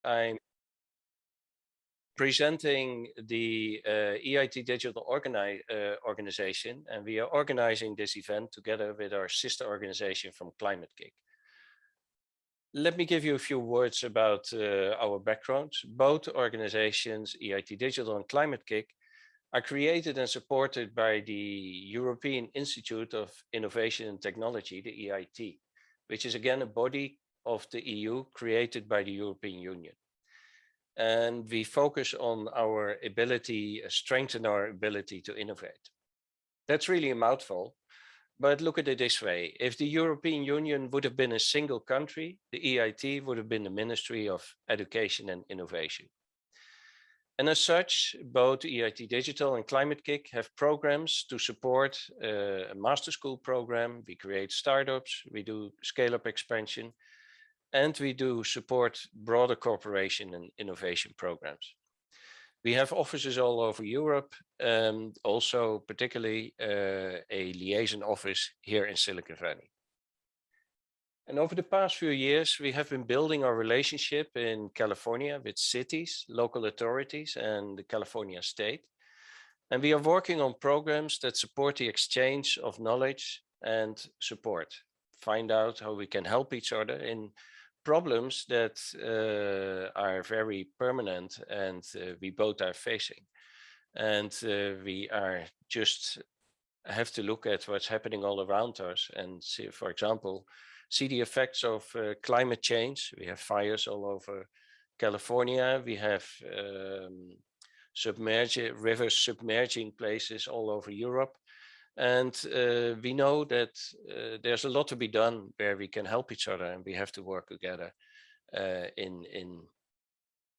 I'm presenting the EIT Digital Organization, and we are organizing this event together with our sister organization from Climate Kick. Let me give you a few words about our backgrounds. Both organizations, EIT Digital and Climate Kick, are created and supported by the European Institute of Innovation and Technology, the EIT, which is again a body of the EU created by the European Union. And we focus on our ability, strengthen our ability to innovate. That's really a mouthful, but look at it this way. If the European Union would have been a single country, the EIT would have been the Ministry of Education and Innovation. And as such, both EIT Digital and Climate Kick have programs to support a master school program. We create startups, we do scale-up expansion, and we do support broader cooperation and innovation programs. We have offices all over Europe, and also particularly a liaison office here in Silicon Valley. And over the past few years, we have been building our relationship in California with cities, local authorities, and the California state. And we are working on programs that support the exchange of knowledge and support, find out how we can help each other in problems that are very permanent and we both are facing. And we are just have to look at what's happening all around us and see, for example, see the effects of climate change. We have fires all over California. We have rivers submerging places all over Europe. And we know that there's a lot to be done where we can help each other, and we have to work together in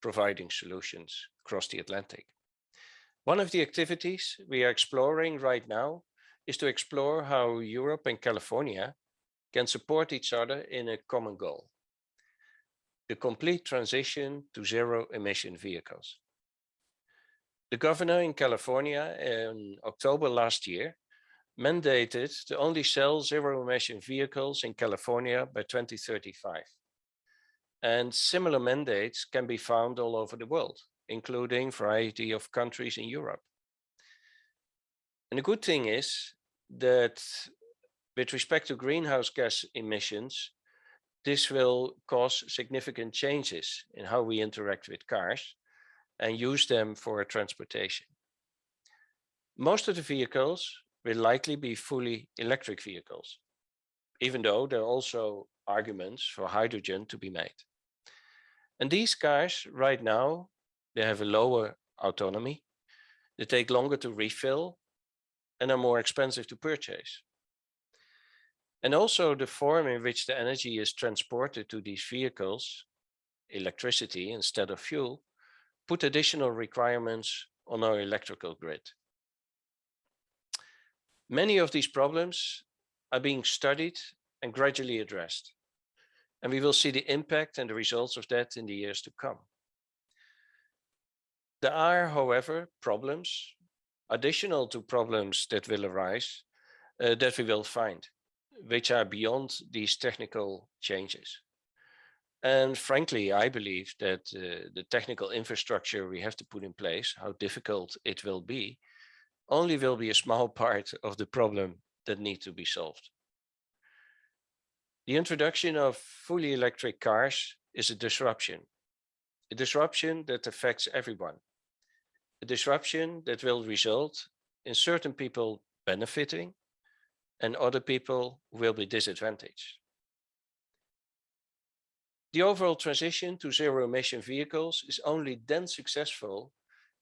providing solutions across the Atlantic. One of the activities we are exploring right now is to explore how Europe and California can support each other in a common goal: the complete transition to zero-emission vehicles. The governor in California in October last year mandated to only sell zero-emission vehicles in California by 2035. And similar mandates can be found all over the world, including a variety of countries in Europe. And the good thing is that with respect to greenhouse gas emissions, this will cause significant changes in how we interact with cars and use them for transportation. Most of the vehicles will likely be fully electric vehicles, even though there are also arguments for hydrogen to be made. And these cars right now, they have a lower autonomy, they take longer to refill, and are more expensive to purchase. And also the form in which the energy is transported to these vehicles, electricity instead of fuel, put additional requirements on our electrical grid. Many of these problems are being studied and gradually addressed, and we will see the impact and the results of that in the years to come. There are, however, problems, additional to problems that will arise, that we will find, which are beyond these technical changes. And frankly, I believe that the technical infrastructure we have to put in place, how difficult it will be, only will be a small part of the problem that needs to be solved. The introduction of fully electric cars is a disruption that affects everyone, a disruption that will result in certain people benefiting and other people will be disadvantaged. The overall transition to zero-emission vehicles is only then successful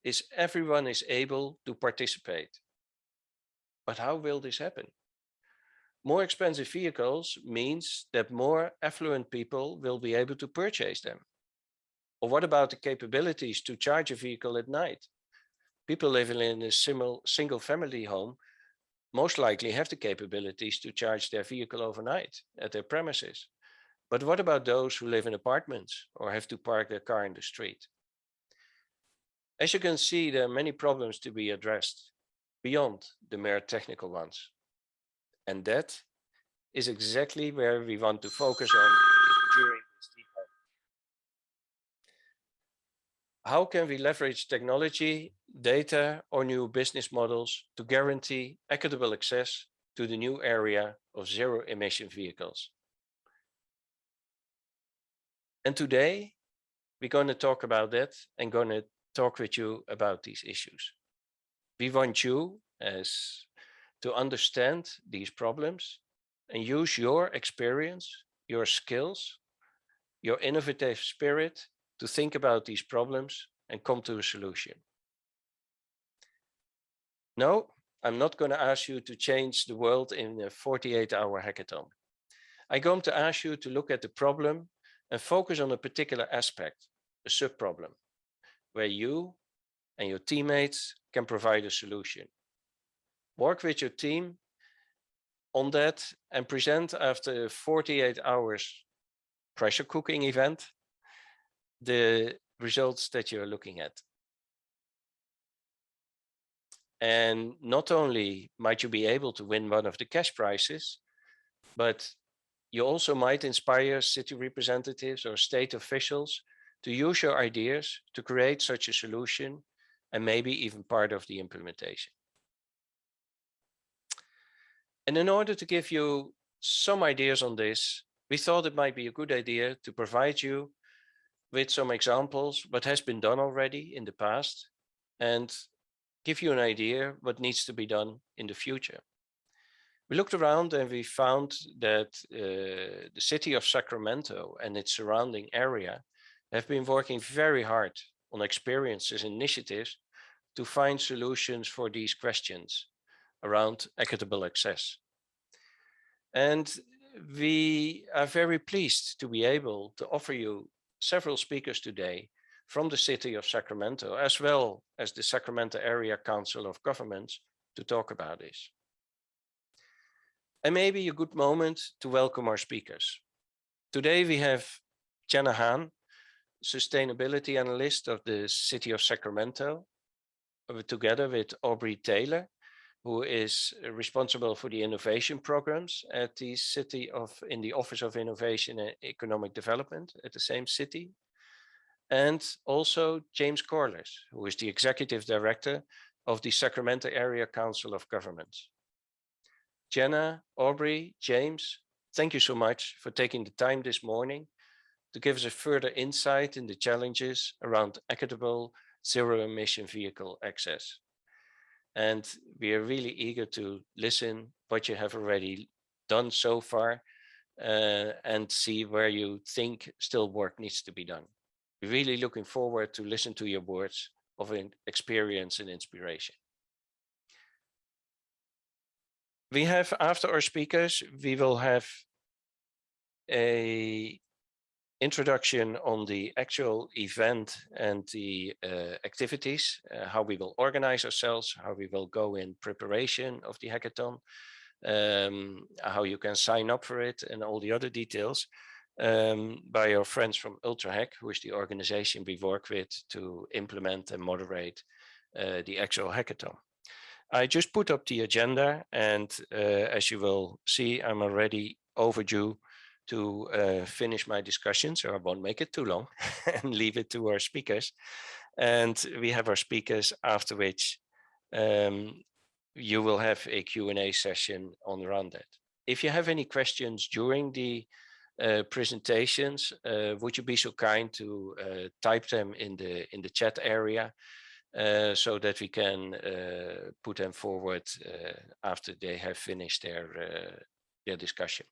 if everyone is able to participate. But how will this happen? More expensive vehicles means that more affluent people will be able to purchase them. Or what about the capabilities to charge a vehicle at night? People living in a single family home most likely have the capabilities to charge their vehicle overnight at their premises. But what about those who live in apartments or have to park their car in the street? As you can see, there are many problems to be addressed beyond the mere technical ones. And that is exactly where we want to focus on during this deep dive. How can we leverage technology, data, or new business models to guarantee equitable access to the new area of zero-emission vehicles? And today, we're going to talk about that and going to talk with you about these issues. We want you to understand these problems and use your experience, your skills, your innovative spirit to think about these problems and come to a solution. No, I'm not going to ask you to change the world in a 48-hour hackathon. I'm going to ask you to look at the problem and focus on a particular aspect, a sub-problem, where you and your teammates can provide a solution. Work with your team on that and present after 48 hours pressure cooking event the results that you're looking at. And not only might you be able to win one of the cash prizes, but you also might inspire city representatives or state officials to use your ideas to create such a solution and maybe even part of the implementation. And in order to give you some ideas on this, we thought it might be a good idea to provide you with some examples what has been done already in the past and give you an idea what needs to be done in the future. We looked around and we found that the city of Sacramento and its surrounding area have been working very hard on experiences and initiatives to find solutions for these questions around equitable access. And we are very pleased to be able to offer you several speakers today from the city of Sacramento, as well as the Sacramento Area Council of Governments, to talk about this. And maybe a good moment to welcome our speakers. Today we have Jenna Hahn, Sustainability Analyst of the City of Sacramento, together with Aubrey Taylor, who is responsible for the innovation programs at the in the Office of Innovation and Economic Development at the same city. And also James Corliss, who is the Executive Director of the Sacramento Area Council of Governments. Jenna, Aubrey, James, thank you so much for taking the time this morning to give us a further insight in the challenges around equitable zero-emission vehicle access. And we are really eager to listen what you have already done so far and see where you think still work needs to be done. We're really looking forward to listen to your words of experience and inspiration. We have, after our speakers, we will have an introduction on the actual event and the activities, how we will organize ourselves, how we will go in preparation of the hackathon, how you can sign up for it, and all the other details by our friends from UltraHack, who is the organization we work with to implement and moderate the actual hackathon. I just put up the agenda, and as you will see, I'm already overdue to finish my discussion, so I won't make it too long and leave it to our speakers. And we have our speakers, after which you will have a Q&A session on around that. If you have any questions during the presentations, would you be so kind to type them in the chat area so that we can put them forward after they have finished their discussion.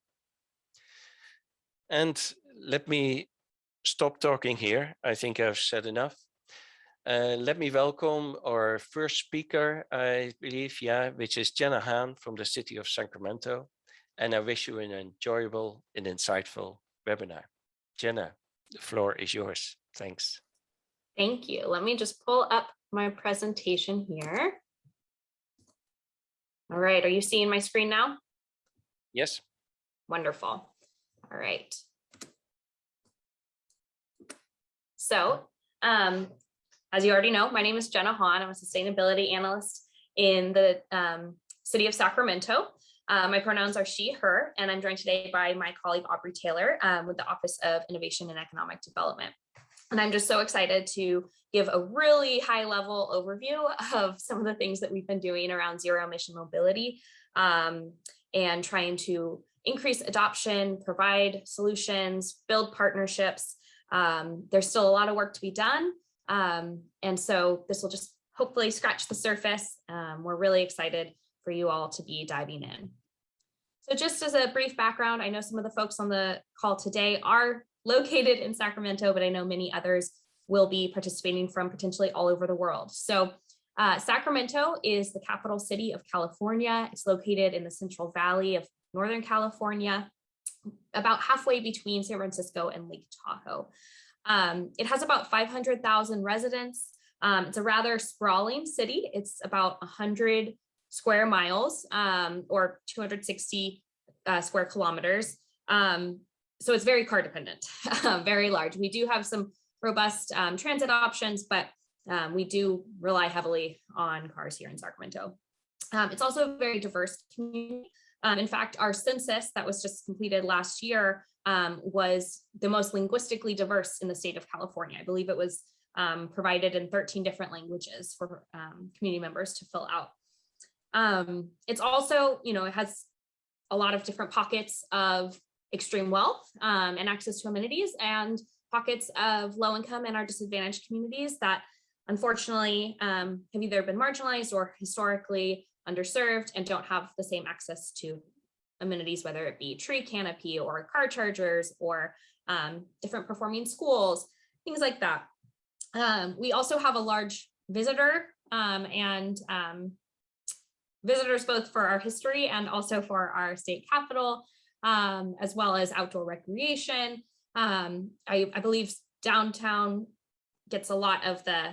And let me stop talking here. I think I've said enough. Let me welcome our first speaker, I believe, which is Jenna Hahn from the City of Sacramento. And I wish you an enjoyable and insightful webinar. Jenna, the floor is yours. Thanks. Thank you. Let me just pull up my presentation here. All right, are you seeing my screen now? Yes. Wonderful. All right. So, as you already know, my name is Jenna Hahn. I'm a sustainability analyst in the City of Sacramento. My pronouns are she, her, and I'm joined today by my colleague Aubrey Taylor with the Office of Innovation and Economic Development. And I'm just so excited to give a really high level overview of some of the things that we've been doing around zero emission mobility, and trying to increase adoption, provide solutions, build partnerships. There's still a lot of work to be done. And so this will just hopefully scratch the surface. We're really excited for you all to be diving in. So just as a brief background, I know some of the folks on the call today are located in Sacramento, but I know many others will be participating from potentially all over the world. So Sacramento is the capital city of California. It's located in the Central Valley of Northern California, about halfway between San Francisco and Lake Tahoe. It has about 500,000 residents. It's a rather sprawling city. It's about 100 square miles, or 260 square kilometers. So it's very car dependent, very large. We do have some robust transit options, but we do rely heavily on cars here in Sacramento. It's also a very diverse community. In fact, our census that was just completed last year was the most linguistically diverse in the state of California. I believe it was provided in 13 different languages for community members to fill out. It's also, it has a lot of different pockets of extreme wealth and access to amenities, and pockets of low income and our disadvantaged communities that unfortunately have either been marginalized or historically underserved and don't have the same access to amenities, whether it be tree canopy or car chargers or different performing schools, things like that. We also have a large visitor and visitors both for our history and also for our state capital, as well as outdoor recreation. I believe downtown gets a lot of the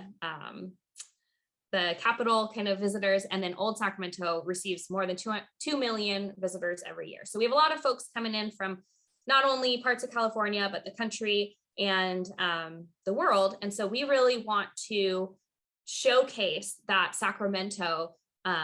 capital kind of visitors, and then Old Sacramento receives more than 2 million visitors every year. So we have a lot of folks coming in from not only parts of California, but the country and the world. And so we really want to showcase that Sacramento,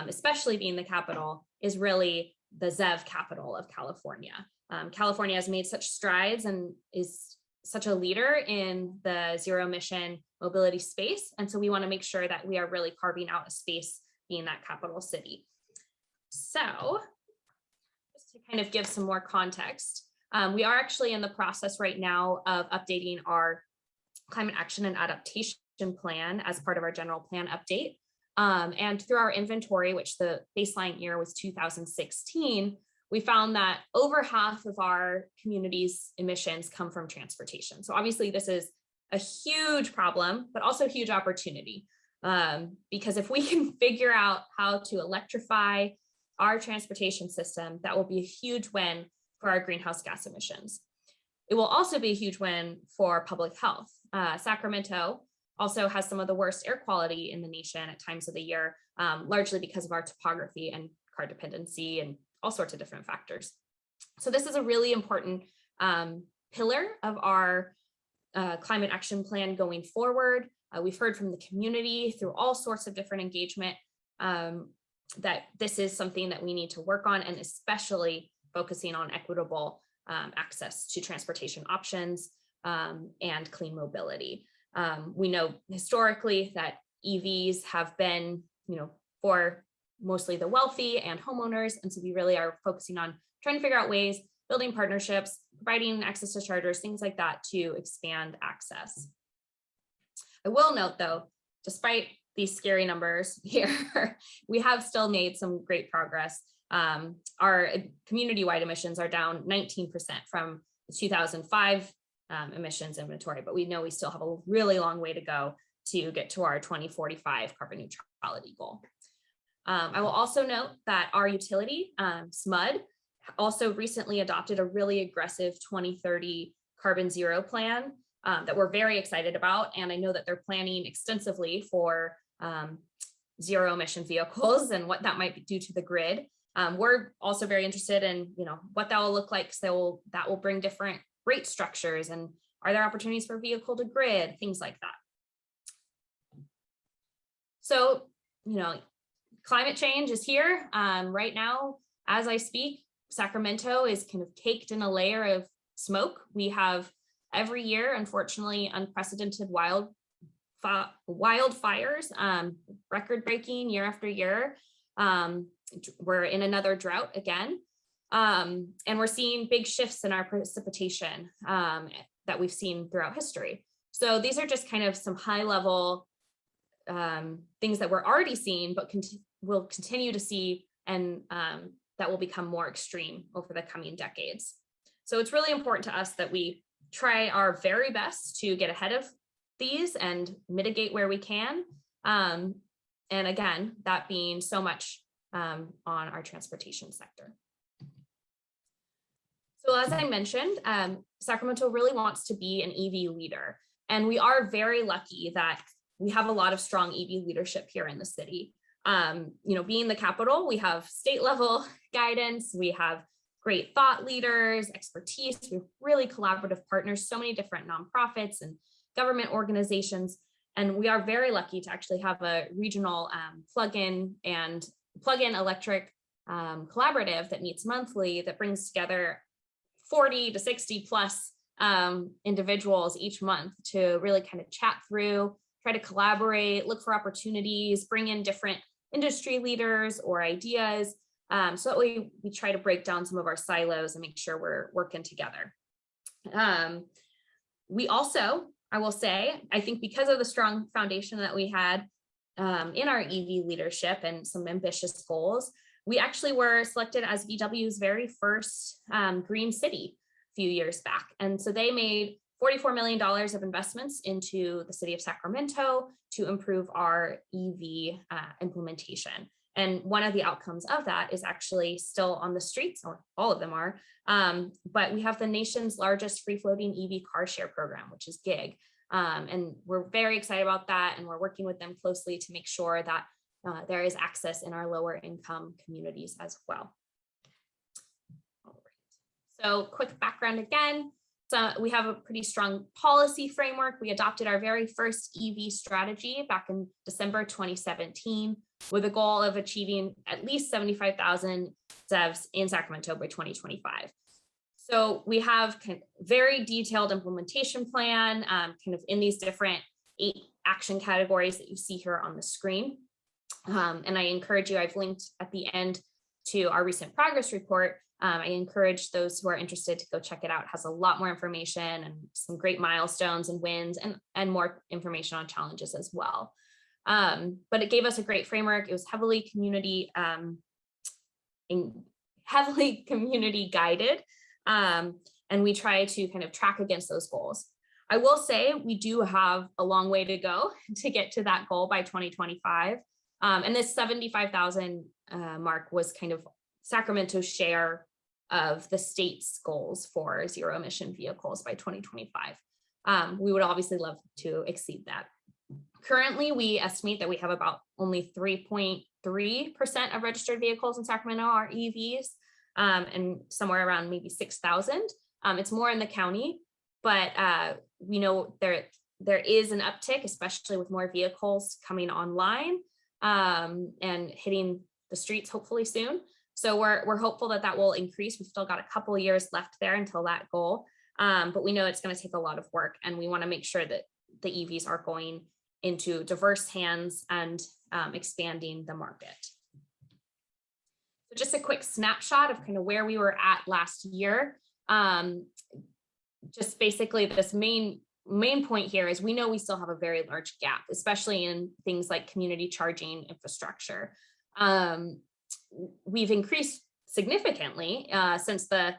especially being the capital, is really the ZEV capital of California. California has made such strides and is such a leader in the zero emission mobility space. And so we want to make sure that we are really carving out a space being that capital city. So just to kind of give some more context, we are actually in the process right now of updating our climate action and adaptation plan as part of our general plan update. And through our inventory, which the baseline year was 2016, we found that over half of our community's emissions come from transportation. So obviously this is a huge problem, but also a huge opportunity. Because if we can figure out how to electrify our transportation system, that will be a huge win for our greenhouse gas emissions. It will also be a huge win for public health. Sacramento also has some of the worst air quality in the nation at times of the year, largely because of our topography and car dependency and all sorts of different factors. So this is a really important pillar of our climate action plan going forward. We've heard from the community through all sorts of different engagement that this is something that we need to work on, and especially focusing on equitable access to transportation options and clean mobility. We know historically that EVs have been, for mostly the wealthy and homeowners. And so we really are focusing on trying to figure out ways, building partnerships, providing access to chargers, things like that to expand access. I will note though, despite these scary numbers here, we have still made some great progress. Our community-wide emissions are down 19% from the 2005 emissions inventory, but we know we still have a really long way to go to get to our 2045 carbon neutrality goal. I will also note that our utility, SMUD, also recently adopted a really aggressive 2030 carbon zero plan that we're very excited about. And I know that they're planning extensively for zero emission vehicles and what that might do to the grid. We're also very interested in, what that will look like. So that will bring different rate structures, and are there opportunities for vehicle to grid, things like that. So, climate change is here. Right now, as I speak, Sacramento is kind of caked in a layer of smoke. We have every year, unfortunately, unprecedented wildfires, record-breaking year after year. We're in another drought again. And we're seeing big shifts in our precipitation that we've seen throughout history. So these are just kind of some high-level things that we're already seeing, but we'll continue to see, and that will become more extreme over the coming decades. So it's really important to us that we try our very best to get ahead of these and mitigate where we can. And again, that being so much on our transportation sector. So as I mentioned, Sacramento really wants to be an EV leader. And we are very lucky that we have a lot of strong EV leadership here in the city. Being the capital, we have state level guidance, we have great thought leaders, expertise, we have really collaborative partners, so many different nonprofits and government organizations. And we are very lucky to actually have a regional plug-in electric collaborative that meets monthly, that brings together 40 to 60 plus individuals each month to really kind of chat through, try to collaborate, look for opportunities, bring in different industry leaders or ideas. So that way we try to break down some of our silos and make sure we're working together. We also, I will say, I think because of the strong foundation that we had in our EV leadership and some ambitious goals, we actually were selected as VW's very first green city a few years back. And so they made $44 million of investments into the city of Sacramento to improve our EV implementation. And one of the outcomes of that is actually still on the streets, or all of them are, but we have the nation's largest free-floating EV car share program, which is GIG. And we're very excited about that. And we're working with them closely to make sure that there is access in our lower income communities as well. All right. So quick background again. So we have a pretty strong policy framework. We adopted our very first EV strategy back in December 2017 with a goal of achieving at least 75,000 ZEVs in Sacramento by 2025. So we have kind of very detailed implementation plan kind of in these different 8 action categories that you see here on the screen. And I encourage you, I've linked at the end to our recent progress report. I encourage those who are interested to go check it out. It has a lot more information and some great milestones and wins and more information on challenges as well. But it gave us a great framework. It was heavily community guided. And we try to kind of track against those goals. I will say we do have a long way to go to get to that goal by 2025. And this 75,000 mark was kind of Sacramento's share of the state's goals for zero emission vehicles by 2025. We would obviously love to exceed that. Currently, we estimate that we have about only 3.3% of registered vehicles in Sacramento are EVs, and somewhere around maybe 6,000. It's more in the county, but we know there is an uptick, especially with more vehicles coming online and hitting the streets hopefully soon. So we're hopeful that that will increase. We've still got a couple of years left there until that goal, but we know it's going to take a lot of work, and we want to make sure that the EVs are going into diverse hands and expanding the market. So just a quick snapshot of kind of where we were at last year. Just basically this main point here is we know we still have a very large gap, especially in things like community charging infrastructure. We've increased significantly since the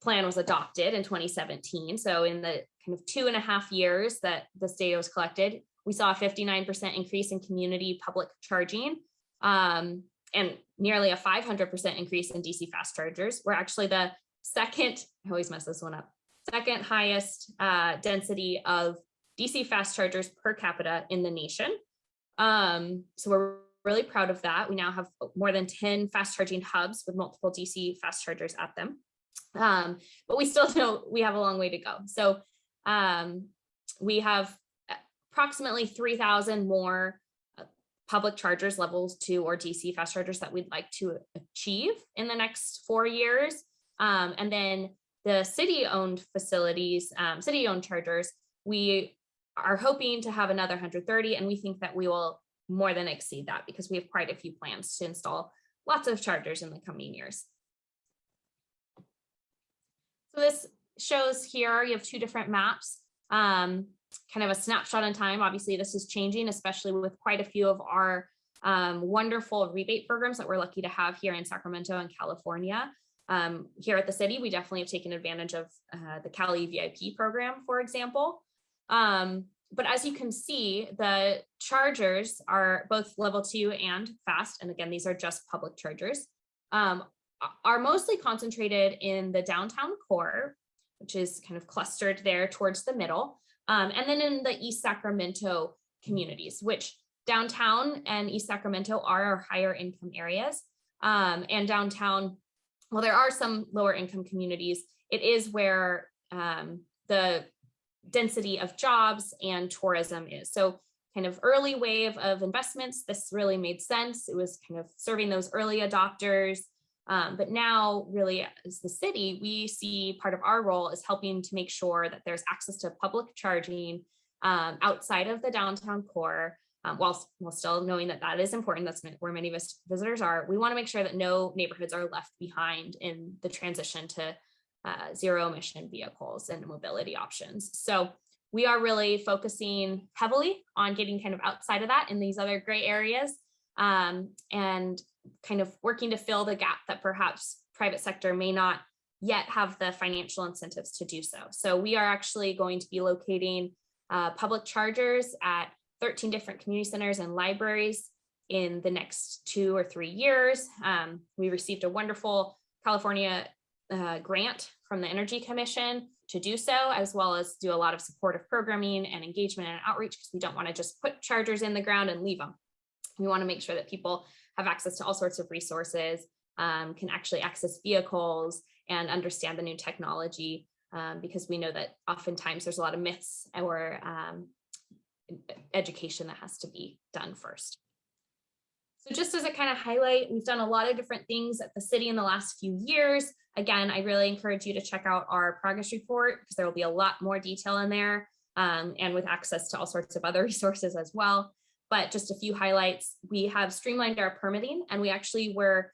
plan was adopted in 2017. So in the kind of 2.5 years that this data was collected, we saw a 59% increase in community public charging and nearly a 500% increase in DC fast chargers. We're actually the second, I always mess this one up, second highest density of DC fast chargers per capita in the nation. So we're really proud of that. We now have more than 10 fast charging hubs with multiple DC fast chargers at them. But we still know we have a long way to go. So we have approximately 3,000 more public chargers, levels 2 or DC fast chargers that we'd like to achieve in the next 4 years. And then the city-owned facilities, city-owned chargers, we are hoping to have another 130, and we think that we will more than exceed that because we have quite a few plans to install lots of chargers in the coming years. So this shows here, you have two different maps, kind of a snapshot in time. Obviously, this is changing, especially with quite a few of our wonderful rebate programs that we're lucky to have here in Sacramento and California. Here at the city, we definitely have taken advantage of the Cali VIP program, for example. But as you can see, the chargers are both level 2 and fast. And again, these are just public chargers, are mostly concentrated in the downtown core, which is kind of clustered there towards the middle. And then in the East Sacramento communities, which downtown and East Sacramento are our higher income areas. And downtown, well, there are some lower income communities. It is where the density of jobs and tourism is. So kind of early wave of investments, this really made sense. It was kind of serving those early adopters. But now really as the city, we see part of our role is helping to make sure that there's access to public charging outside of the downtown core, while still knowing that that is important. That's where many visitors are. We want to make sure that no neighborhoods are left behind in the transition to zero emission vehicles and mobility options. So we are really focusing heavily on getting kind of outside of that in these other gray areas, and kind of working to fill the gap that perhaps private sector may not yet have the financial incentives to do so. So we are actually going to be locating public chargers at 13 different community centers and libraries in the next 2 or 3 years. We received a wonderful California grant from the Energy Commission to do so, as well as do a lot of supportive programming and engagement and outreach, because we don't want to just put chargers in the ground and leave them. We want to make sure that people have access to all sorts of resources, can actually access vehicles and understand the new technology, because we know that oftentimes there's a lot of myths or education that has to be done first. So just as a kind of highlight, we've done a lot of different things at the city in the last few years. Again, I really encourage you to check out our progress report because there will be a lot more detail in there, and with access to all sorts of other resources as well. But just a few highlights, we have streamlined our permitting, and we actually were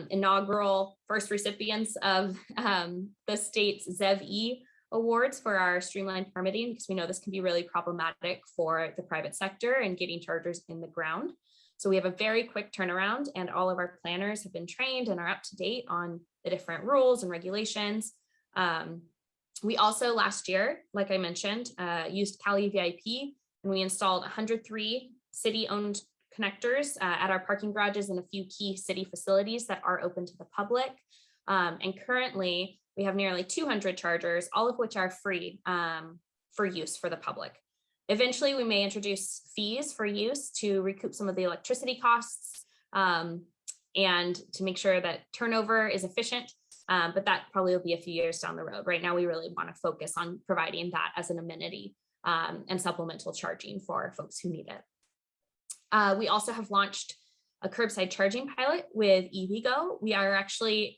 inaugural first recipients of the state's ZEV awards for our streamlined permitting, because we know this can be really problematic for the private sector and getting chargers in the ground. So we have a very quick turnaround, and all of our planners have been trained and are up to date on the different rules and regulations. We also last year, like I mentioned, used Cali VIP, and we installed 103 city-owned connectors at our parking garages and a few key city facilities that are open to the public. And currently, we have nearly 200 chargers, all of which are free for use for the public. Eventually, we may introduce fees for use to recoup some of the electricity costs and to make sure that turnover is efficient, but that probably will be a few years down the road. Right now, we really want to focus on providing that as an amenity and supplemental charging for folks who need it. We also have launched a curbside charging pilot with EVgo. We are actually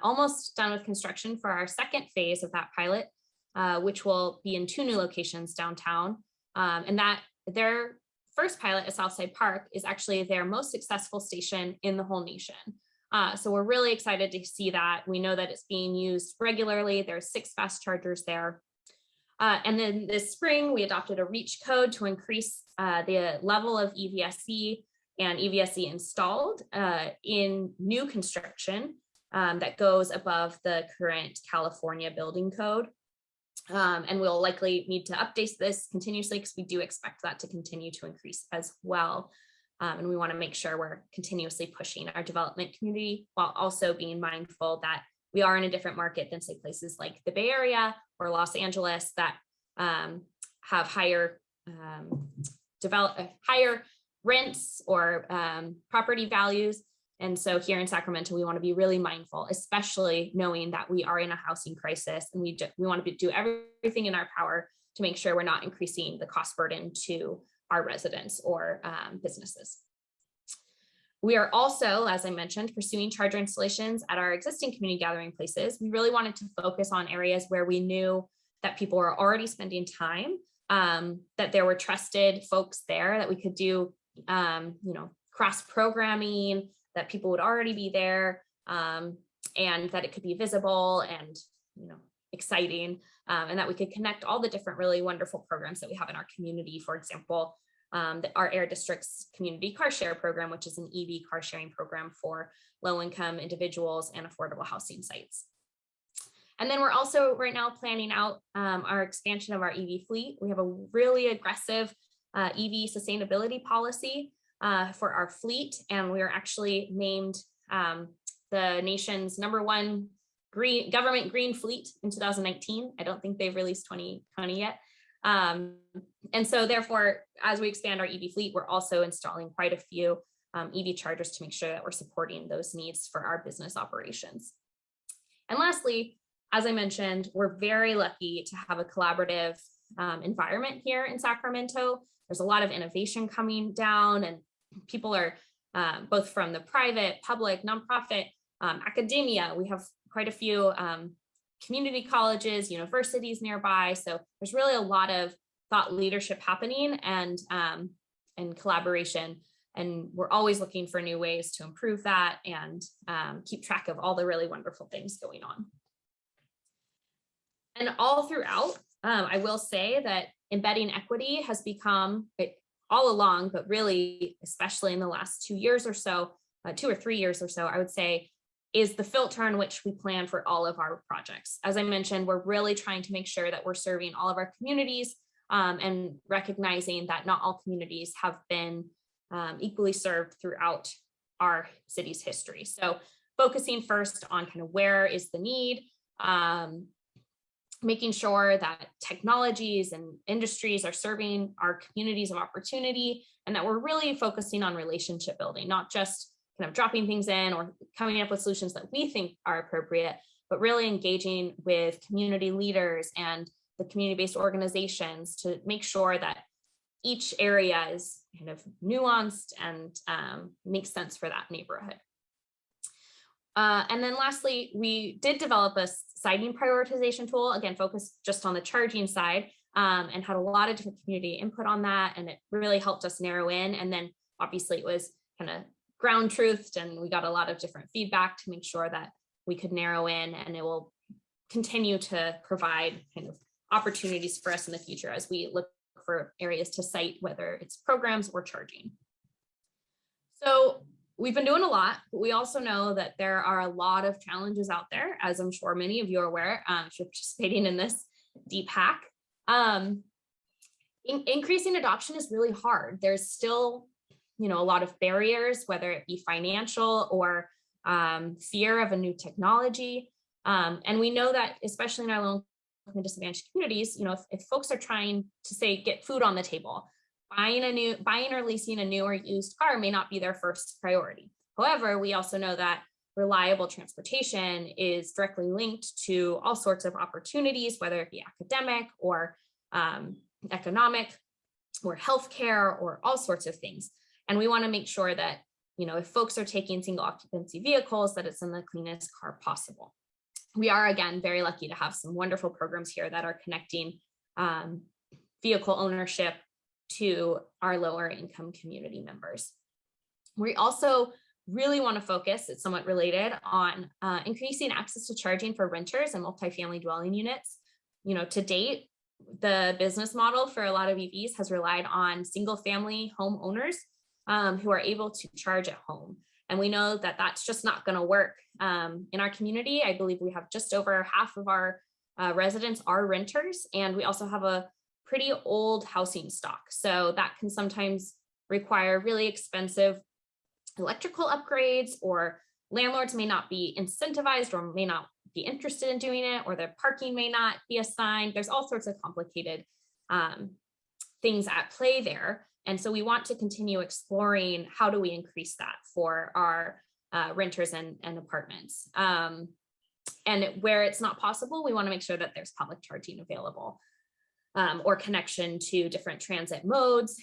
almost done with construction for our second phase of that pilot, which will be in 2 new locations downtown. And that their first pilot at Southside Park is actually their most successful station in the whole nation. So we're really excited to see that. We know that it's being used regularly. There's 6 fast chargers there. And then this spring, we adopted a REACH code to increase the level of EVSE and EVSE installed in new construction that goes above the current California building code. And we'll likely need to update this continuously because we do expect that to continue to increase as well. And we want to make sure we're continuously pushing our development community while also being mindful that we are in a different market than, say, places like the Bay Area or Los Angeles that have higher higher rents or property values. And so here in Sacramento, we want to be really mindful, especially knowing that we are in a housing crisis, and we want to do everything in our power to make sure we're not increasing the cost burden to our residents or businesses. We are also, as I mentioned, pursuing charger installations at our existing community gathering places. We really wanted to focus on areas where we knew that people were already spending time, that there were trusted folks there, that we could do, cross programming, that people would already be there, and that it could be visible and, exciting, and that we could connect all the different really wonderful programs that we have in our community. For example, our Air District's community car share program, which is an EV car sharing program for low-income individuals and affordable housing sites. And then we're also right now planning out our expansion of our EV fleet. We have a really aggressive EV sustainability policy for our fleet, and we are actually named the nation's #1 government green fleet in 2019. I don't think they've released 2020 yet. And so therefore, as we expand our EV fleet, we're also installing quite a few EV chargers to make sure that we're supporting those needs for our business operations. And lastly, as I mentioned, we're very lucky to have a collaborative environment here in Sacramento. There's a lot of innovation coming down, and people are both from the private, public, nonprofit, academia. We have quite a few community colleges, universities nearby. So there's really a lot of thought leadership happening and collaboration. And we're always looking for new ways to improve that and keep track of all the really wonderful things going on. And all throughout, I will say that embedding equity has become, all along, but really, especially in the last 2 years or so, 2 or 3 years or so, I would say, is the filter in which we plan for all of our projects. As I mentioned, we're really trying to make sure that we're serving all of our communities and recognizing that not all communities have been equally served throughout our city's history. So focusing first on kind of where is the need, making sure that technologies and industries are serving our communities of opportunity, and that we're really focusing on relationship building, not just kind of dropping things in or coming up with solutions that we think are appropriate, but really engaging with community leaders and the community-based organizations to make sure that each area is kind of nuanced and makes sense for that neighborhood. And then lastly, we did develop a siting prioritization tool, again, focused just on the charging side, and had a lot of different community input on that. And it really helped us narrow in. And then obviously it was kind of ground truthed, and we got a lot of different feedback to make sure that we could narrow in, and it will continue to provide kind of opportunities for us in the future as we look for areas to site, whether it's programs or charging. So we've been doing a lot, but we also know that there are a lot of challenges out there, as I'm sure many of you are aware, if you're participating in this deep hack. Increasing adoption is really hard. There's still, a lot of barriers, whether it be financial or fear of a new technology. And we know that, especially in our low and disadvantaged communities, if folks are trying to say, get food on the table, buying or leasing a new or used car may not be their first priority. However, we also know that reliable transportation is directly linked to all sorts of opportunities, whether it be academic or economic or healthcare or all sorts of things. And we want to make sure that, if folks are taking single occupancy vehicles, that it's in the cleanest car possible. We are, again, very lucky to have some wonderful programs here that are connecting vehicle ownership to our lower income community members. We also really want to focus, it's somewhat related, on increasing access to charging for renters and multifamily dwelling units. To date, the business model for a lot of EVs has relied on single family homeowners who are able to charge at home. And we know that that's just not going to work. In our community, I believe we have just over half of our residents are renters, and we also have a pretty old housing stock. So that can sometimes require really expensive electrical upgrades, or landlords may not be incentivized or may not be interested in doing it, or their parking may not be assigned. There's all sorts of complicated things at play there. And so we want to continue exploring how do we increase that for our renters and apartments. And where it's not possible, we want to make sure that there's public charging available, or connection to different transit modes,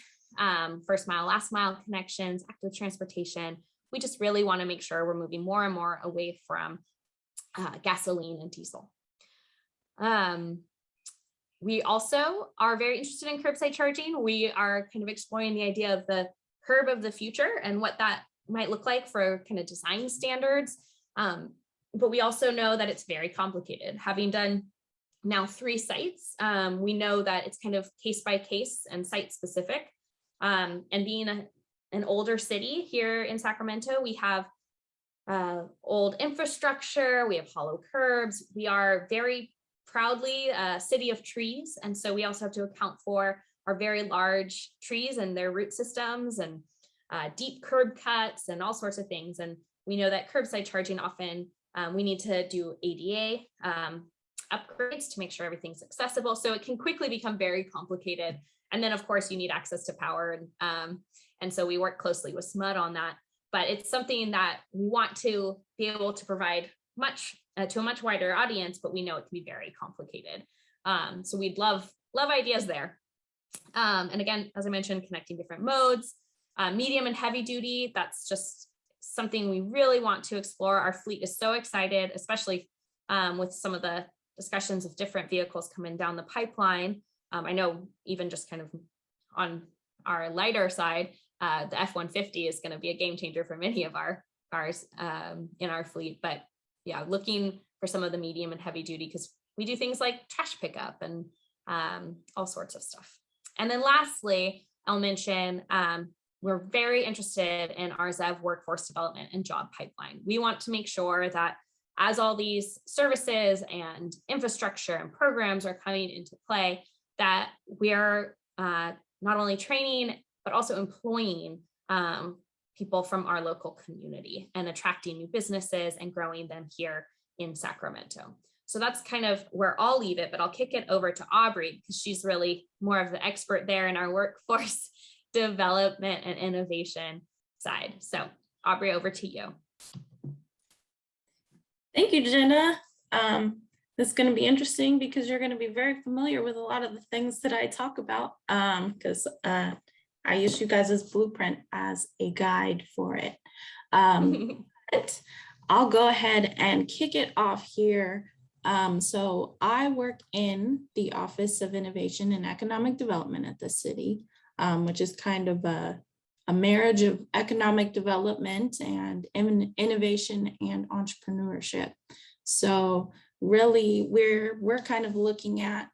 first mile, last mile connections, active transportation, we just really want to make sure we're moving more and more away from gasoline and diesel. We also are very interested in curbside charging. We are kind of exploring the idea of the curb of the future and what that might look like for kind of design standards. But we also know that it's very complicated. Having done now 3 sites, we know that it's kind of case by case and site specific. And being an older city here in Sacramento, we have old infrastructure, we have hollow curbs. We are very proudly a city of trees. And so we also have to account for our very large trees and their root systems and deep curb cuts and all sorts of things. And we know that curbside charging often, we need to do ADA upgrades to make sure everything's accessible. So it can quickly become very complicated. And then of course you need access to power. And so we work closely with SMUD on that, but it's something that we want to be able to provide to a much wider audience, but we know it can be very complicated. So we'd love ideas there. And again, as I mentioned, connecting different modes, medium and heavy duty, that's just something we really want to explore. Our fleet is so excited, especially with some of the discussions of different vehicles coming down the pipeline. I know even just kind of on our lighter side, the F-150 is going to be a game changer for many of our cars in our fleet. But yeah, looking for some of the medium and heavy duty, because we do things like trash pickup and all sorts of stuff. And then lastly, I'll mention we're very interested in our ZEV workforce development and job pipeline. We want to make sure that as all these services and infrastructure and programs are coming into play, that we're not only training, but also employing people from our local community and attracting new businesses and growing them here in Sacramento. So that's kind of where I'll leave it, but I'll kick it over to Aubrey because she's really more of the expert there in our workforce development and innovation side. So Aubrey, over to you. Thank you, Jenna. This is going to be interesting because you're going to be very familiar with a lot of the things that I talk about because I use you guys' blueprint as a guide for it. But I'll go ahead and kick it off here. So I work in the Office of Innovation and Economic Development at the city, which is kind of a marriage of economic development and innovation and entrepreneurship. So really we're kind of looking at,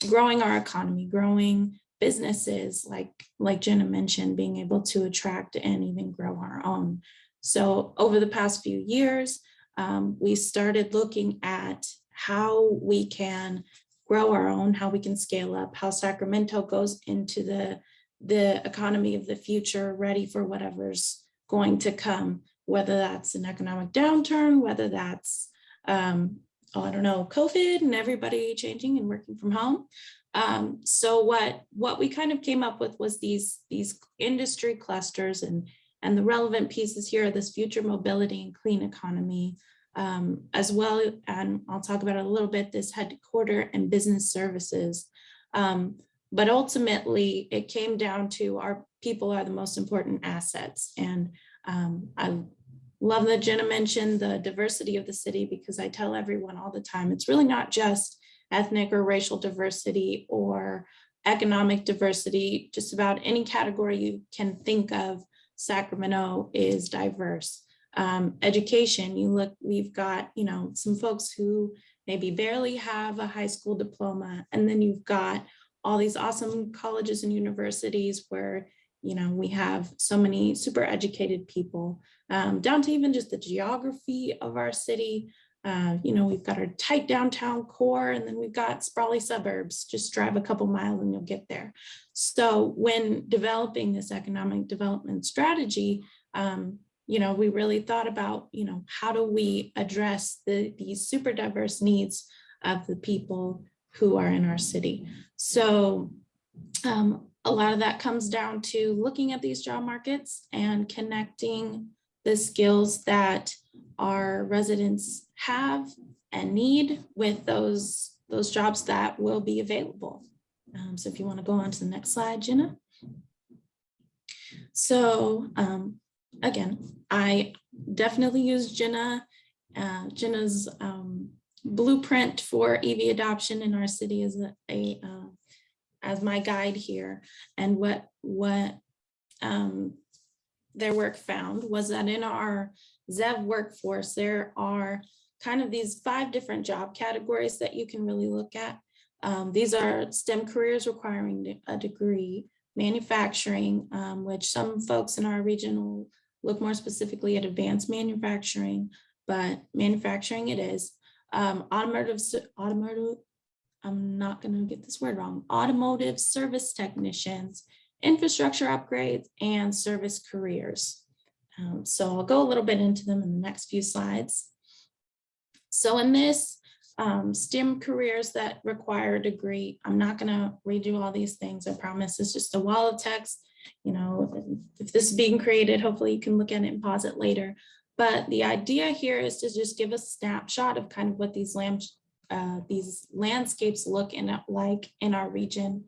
growing our economy, growing businesses, like Jenna mentioned, being able to attract and even grow our own. So over the past few years, we started looking at how we can grow our own, how we can scale up, how Sacramento goes into the economy of the future, ready for whatever's going to come, whether that's an economic downturn, whether that's, COVID and everybody changing and working from home. So what we kind of came up with was these industry clusters and the relevant pieces here are this future mobility and clean economy, as well, and I'll talk about it a little bit, this headquarter and business services. But ultimately, it came down to our people are the most important assets. And I love that Jenna mentioned the diversity of the city because I tell everyone all the time, it's really not just ethnic or racial diversity or economic diversity, just about any category you can think of, Sacramento is diverse. Education, we've got, some folks who maybe barely have a high school diploma, and then you've got all these awesome colleges and universities where, we have so many super educated people, down to even just the geography of our city. We've got our tight downtown core, and then we've got sprawly suburbs. Just drive a couple miles and you'll get there. So when developing this economic development strategy, we really thought about, how do we address these super diverse needs of the people who are in our city. So a lot of that comes down to looking at these job markets and connecting the skills that our residents have and need with those jobs that will be available. So if you want to go on to the next slide, Jenna. So again, I definitely use Jenna's blueprint for EV adoption in our city as as my guide here. And what their work found was that in our ZEV workforce, there are kind of these 5 different job categories that you can really look at. These are STEM careers requiring a degree, manufacturing, which some folks in our region will look more specifically at advanced manufacturing, but manufacturing it is. Automotive, I'm not going to get this word wrong, automotive service technicians, infrastructure upgrades, and service careers. So I'll go a little bit into them in the next few slides. So in this, STEM careers that require a degree, I'm not going to redo all these things, I promise. It's just a wall of text. You know, if this is being created, hopefully you can look at it and pause it later. But the idea here is to just give a snapshot of kind of what these landscapes look like in our region.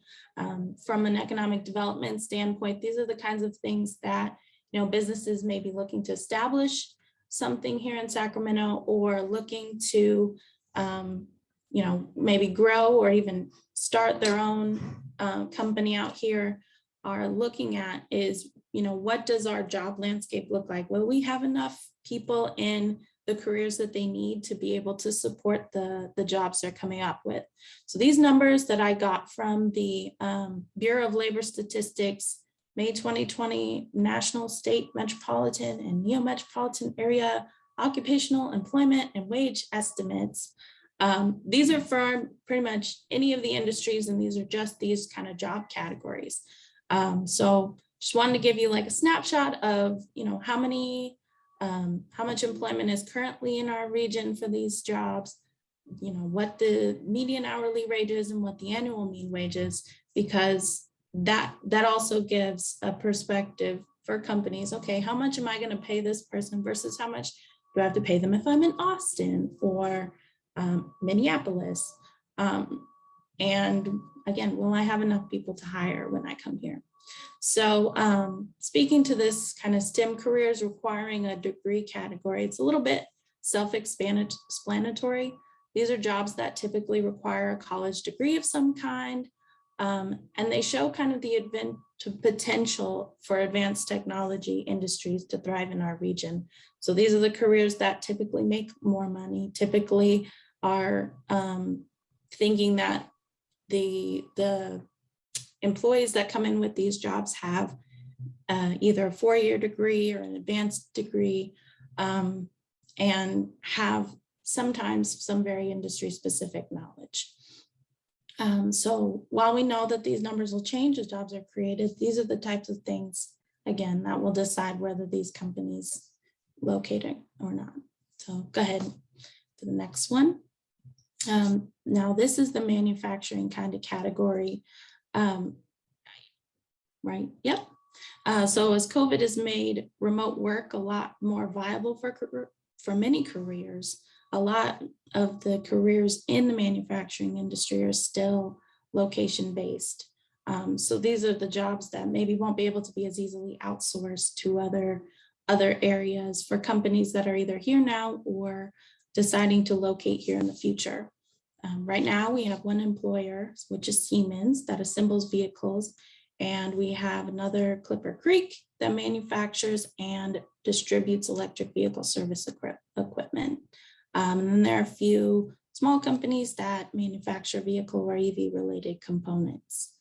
From an economic development standpoint, these are the kinds of things that, you know, businesses may be looking to establish something here in Sacramento, or looking to, you know, maybe grow or even start their own company out here, are looking at is, you know, what does our job landscape look like? Will we have enough people in the careers that they need to be able to support the jobs they're coming up with? So these numbers that I got from the Bureau of Labor Statistics, May 2020 National, State, Metropolitan, and Neo-Metropolitan Area Occupational Employment and Wage Estimates. These are for pretty much any of the industries, and these are just these kind of job categories. So just wanted to give you like a snapshot of, you know, how much employment is currently in our region for these jobs, you know, what the median hourly wage is and what the annual mean wage is, because that also gives a perspective for companies. Okay, how much am I going to pay this person versus how much do I have to pay them if I'm in Austin or Minneapolis? And again, will I have enough people to hire when I come here? So speaking to this kind of STEM careers requiring a degree category, it's a little bit self-explanatory. These are jobs that typically require a college degree of some kind, and they show kind of the potential for advanced technology industries to thrive in our region. So these are the careers that typically make more money, typically are thinking that the employees that come in with these jobs have either a 4-year degree or an advanced degree, and have sometimes some very industry specific knowledge. So while we know that these numbers will change as jobs are created, these are the types of things, again, that will decide whether these companies locating or not. So go ahead to the next one. Now this is the manufacturing kind of category. Right, yep. So as COVID has made remote work a lot more viable for many careers, a lot of the careers in the manufacturing industry are still location-based. So these are the jobs that maybe won't be able to be as easily outsourced to other areas for companies that are either here now or deciding to locate here in the future. Right now, we have one employer, which is Siemens, that assembles vehicles, and we have another, Clipper Creek, that manufactures and distributes electric vehicle service equipment. And then there are a few small companies that manufacture vehicle or EV related components.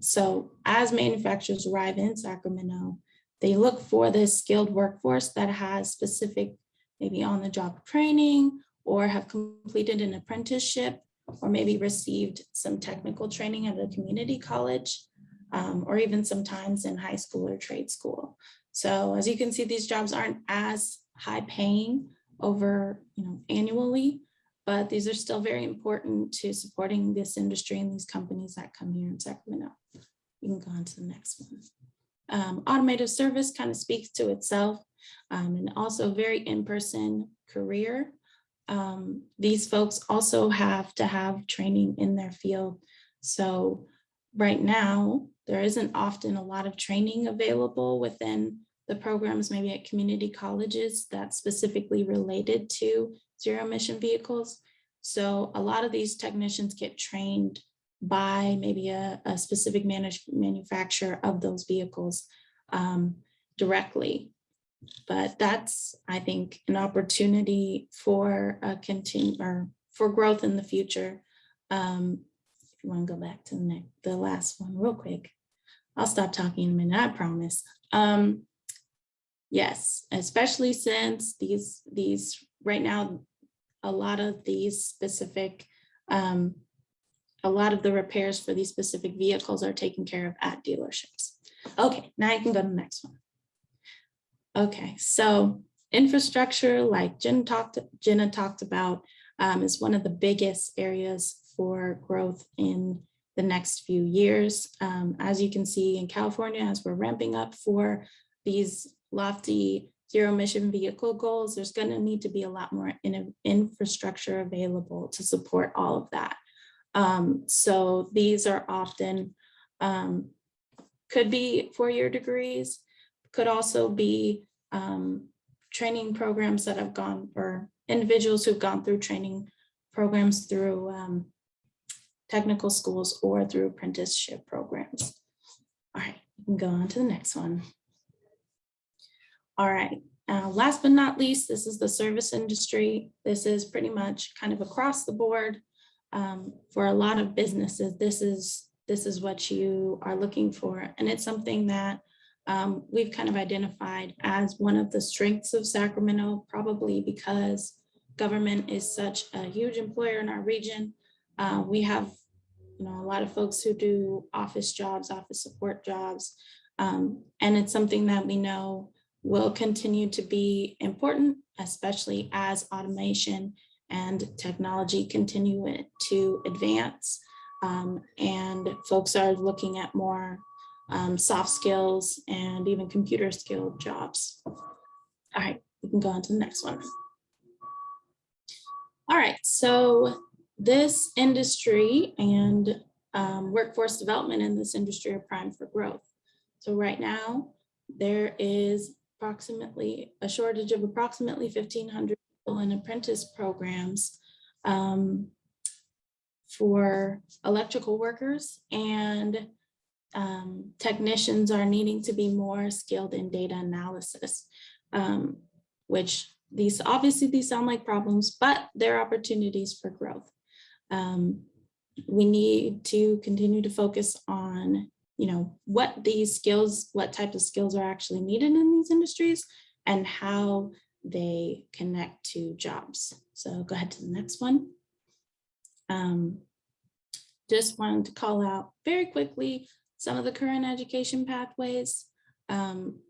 So as manufacturers arrive in Sacramento, they look for this skilled workforce that has specific, maybe on the job training, or have completed an apprenticeship, or maybe received some technical training at a community college, or even sometimes in high school or trade school. So as you can see, these jobs aren't as high paying over, annually, but these are still very important to supporting this industry and these companies that come here in Sacramento. You can go on to the next one. Automotive service kind of speaks to itself, and also very in-person career. These folks also have to have training in their field. So right now, there isn't often a lot of training available within the programs maybe at community colleges that's specifically related to zero emission vehicles. So a lot of these technicians get trained by maybe a specific manufacturer of those vehicles directly. But that's, I think, an opportunity for for growth in the future. If you want to go back to the last one real quick, I'll stop talking in a minute, I promise. Yes, especially since these right now, a lot of these specific, a lot of the repairs for these specific vehicles are taken care of at dealerships. Okay, now you can go to the next one. Okay, so infrastructure, like Jenna talked about, is one of the biggest areas for growth in the next few years. As you can see in California, as we're ramping up for these lofty zero emission vehicle goals, there's going to need to be a lot more infrastructure available to support all of that. So these are often, could be four-year degrees, could also be training programs that have gone, or individuals who've gone through training programs through technical schools or through apprenticeship programs. All right, we can go on to the next one. All right, last but not least, this is the service industry. This is pretty much kind of across the board. For a lot of businesses, this is what you are looking for. And it's something that we've kind of identified as one of the strengths of Sacramento, probably because government is such a huge employer in our region. We have, a lot of folks who do office jobs, office support jobs, and it's something that we know will continue to be important, especially as automation and technology continue to advance, and folks are looking at more soft skills and even computer skilled jobs. All right, we can go on to the next one. All right, so this industry and workforce development in this industry are primed for growth. So right now, there is approximately a shortage of approximately 1,500 people in apprentice programs for electrical workers, and technicians are needing to be more skilled in data analysis, which these sound like problems, but they're opportunities for growth. We need to continue to focus on, what these skills, what type of skills are actually needed in these industries and how they connect to jobs. So go ahead to the next one. Just wanted to call out very quickly some of the current education pathways.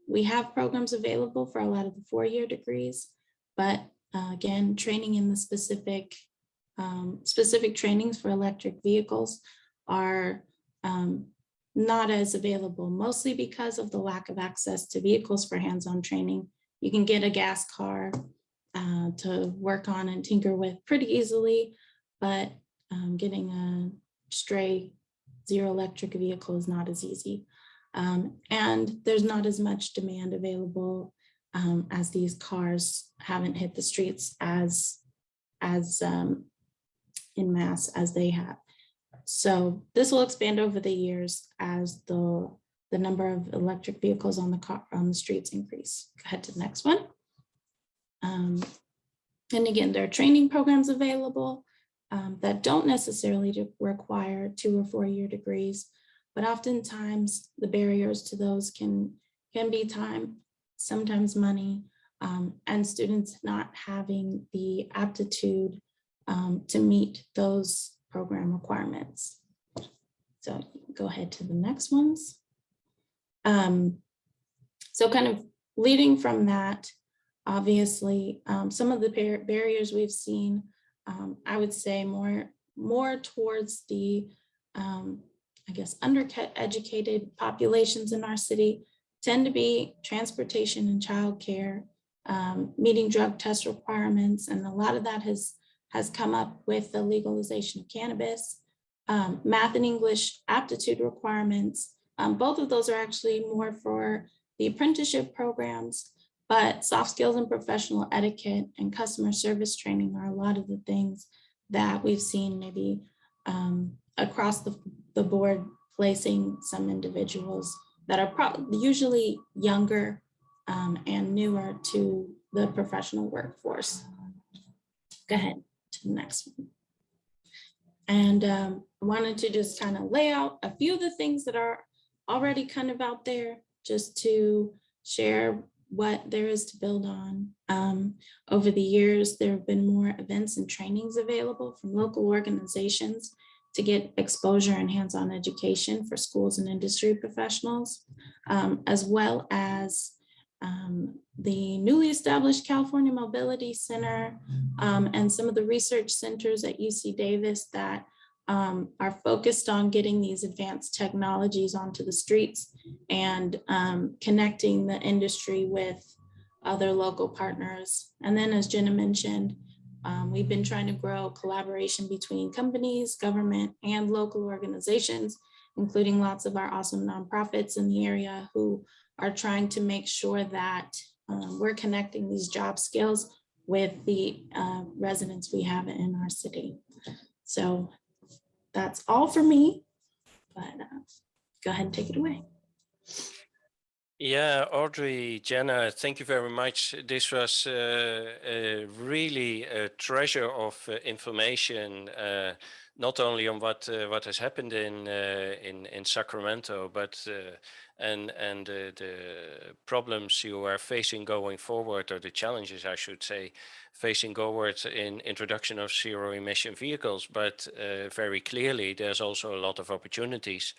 We have programs available for a lot of the four-year degrees, but again, training in the specific trainings for electric vehicles are not as available, mostly because of the lack of access to vehicles for hands-on training. You can get a gas car to work on and tinker with pretty easily, but getting a stray zero electric vehicle is not as easy. And there's not as much demand available as these cars haven't hit the streets as in mass as they have. So this will expand over the years as the number of electric vehicles on the streets increase. Go ahead to the next one. And again, there are training programs available that don't necessarily require 2 or 4 year degrees, but oftentimes the barriers to those can be time, sometimes money, and students not having the aptitude to meet those program requirements. So go ahead to the next ones. So kind of leading from that, obviously, some of the barriers we've seen, I would say more towards the, I guess, undereducated populations in our city tend to be transportation and childcare, meeting drug test requirements, and a lot of that has come up with the legalization of cannabis, math and English aptitude requirements. Both of those are actually more for the apprenticeship programs, but soft skills and professional etiquette and customer service training are a lot of the things that we've seen maybe across the board, placing some individuals that are usually younger and newer to the professional workforce. Go ahead to the next one. And I wanted to just kind of lay out a few of the things that are already kind of out there, just to share what there is to build on. Over the years, there have been more events and trainings available from local organizations to get exposure and hands-on education for schools and industry professionals, as well as the newly established California Mobility Center and some of the research centers at UC Davis that are focused on getting these advanced technologies onto the streets and connecting the industry with other local partners. And then, as Jenna mentioned, we've been trying to grow collaboration between companies, government, and local organizations, including lots of our awesome nonprofits in the area who are trying to make sure that we're connecting these job skills with the residents we have in our city. So that's all for me, but go ahead and take it away. Yeah, Audrey, Jenna, thank you very much. This was really a treasure of information, not only on what has happened in Sacramento, but and the problems you are facing going forward, or the challenges, I should say, facing forward in introduction of zero emission vehicles. But very clearly, there's also a lot of opportunities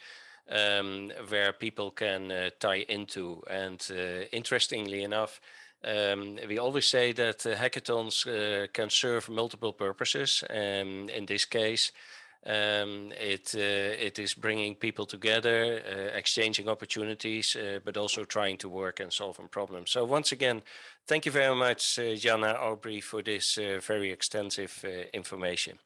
where people can tie into. And interestingly enough, we always say that hackathons can serve multiple purposes. In this case, it is bringing people together, exchanging opportunities, but also trying to work and solving problems. So once again, thank you very much, Jana, Aubrey, for this very extensive information.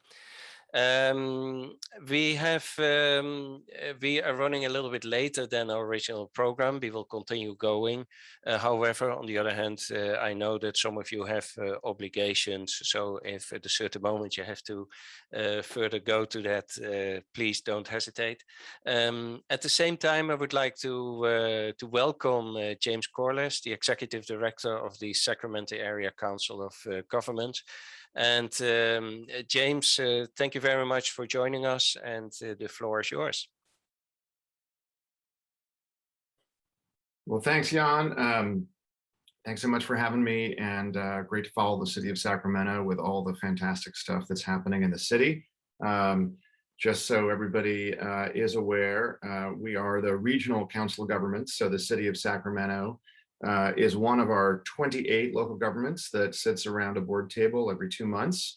We are running a little bit later than our original program. We will continue going. However, on the other hand, I know that some of you have obligations. So if at a certain moment you have to further go to that, please don't hesitate. At the same time, I would like to welcome James Corliss, the Executive Director of the Sacramento Area Council of Government. And James, thank you very much for joining us, and the floor is yours. Well, thanks, Jan. Thanks so much for having me, and great to follow the city of Sacramento with all the fantastic stuff that's happening in the city. Just so everybody is aware, we are the regional council of governments. So the city of Sacramento is one of our 28 local governments that sits around a board table every 2 months.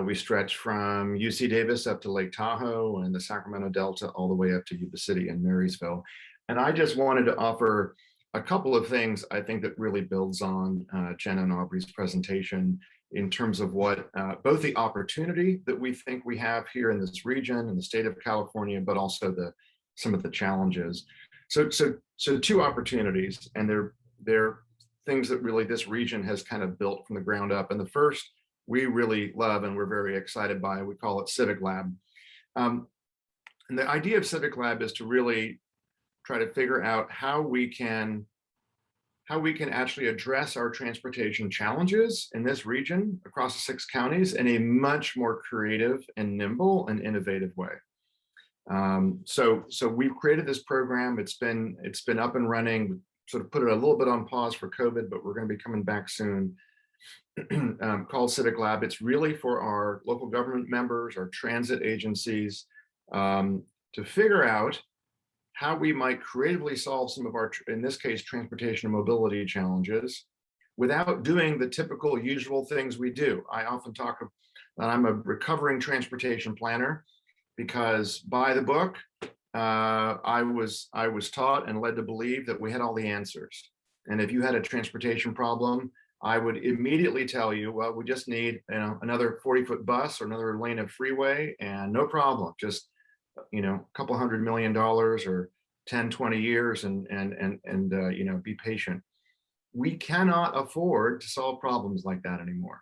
We stretch from UC Davis up to Lake Tahoe and the Sacramento Delta all the way up to Yuba City and Marysville. And I just wanted to offer a couple of things I think that really builds on Jenna and Aubrey's presentation in terms of what both the opportunity that we think we have here in this region in the state of California, but also some of the challenges. So two opportunities, and they're things that really this region has kind of built from the ground up. And the first we really love and we're very excited by, we call it Civic Lab. And the idea of Civic Lab is to really try to figure out how we can actually address our transportation challenges in this region across the 6 counties in a much more creative and nimble and innovative way. So we've created this program. It's been up and running. Sort of put it a little bit on pause for COVID, but we're going to be coming back soon. Called Civic Lab. It's really for our local government members, our transit agencies, to figure out how we might creatively solve some of our, in this case, transportation and mobility challenges without doing the typical usual things we do. I often talk that I'm a recovering transportation planner because by the book, I was taught and led to believe that we had all the answers. And if you had a transportation problem, I would immediately tell you, well, we just need another 40-foot bus or another lane of freeway and no problem. Just a couple $100 million or 10, 20 years and you know, be patient. We cannot afford to solve problems like that anymore.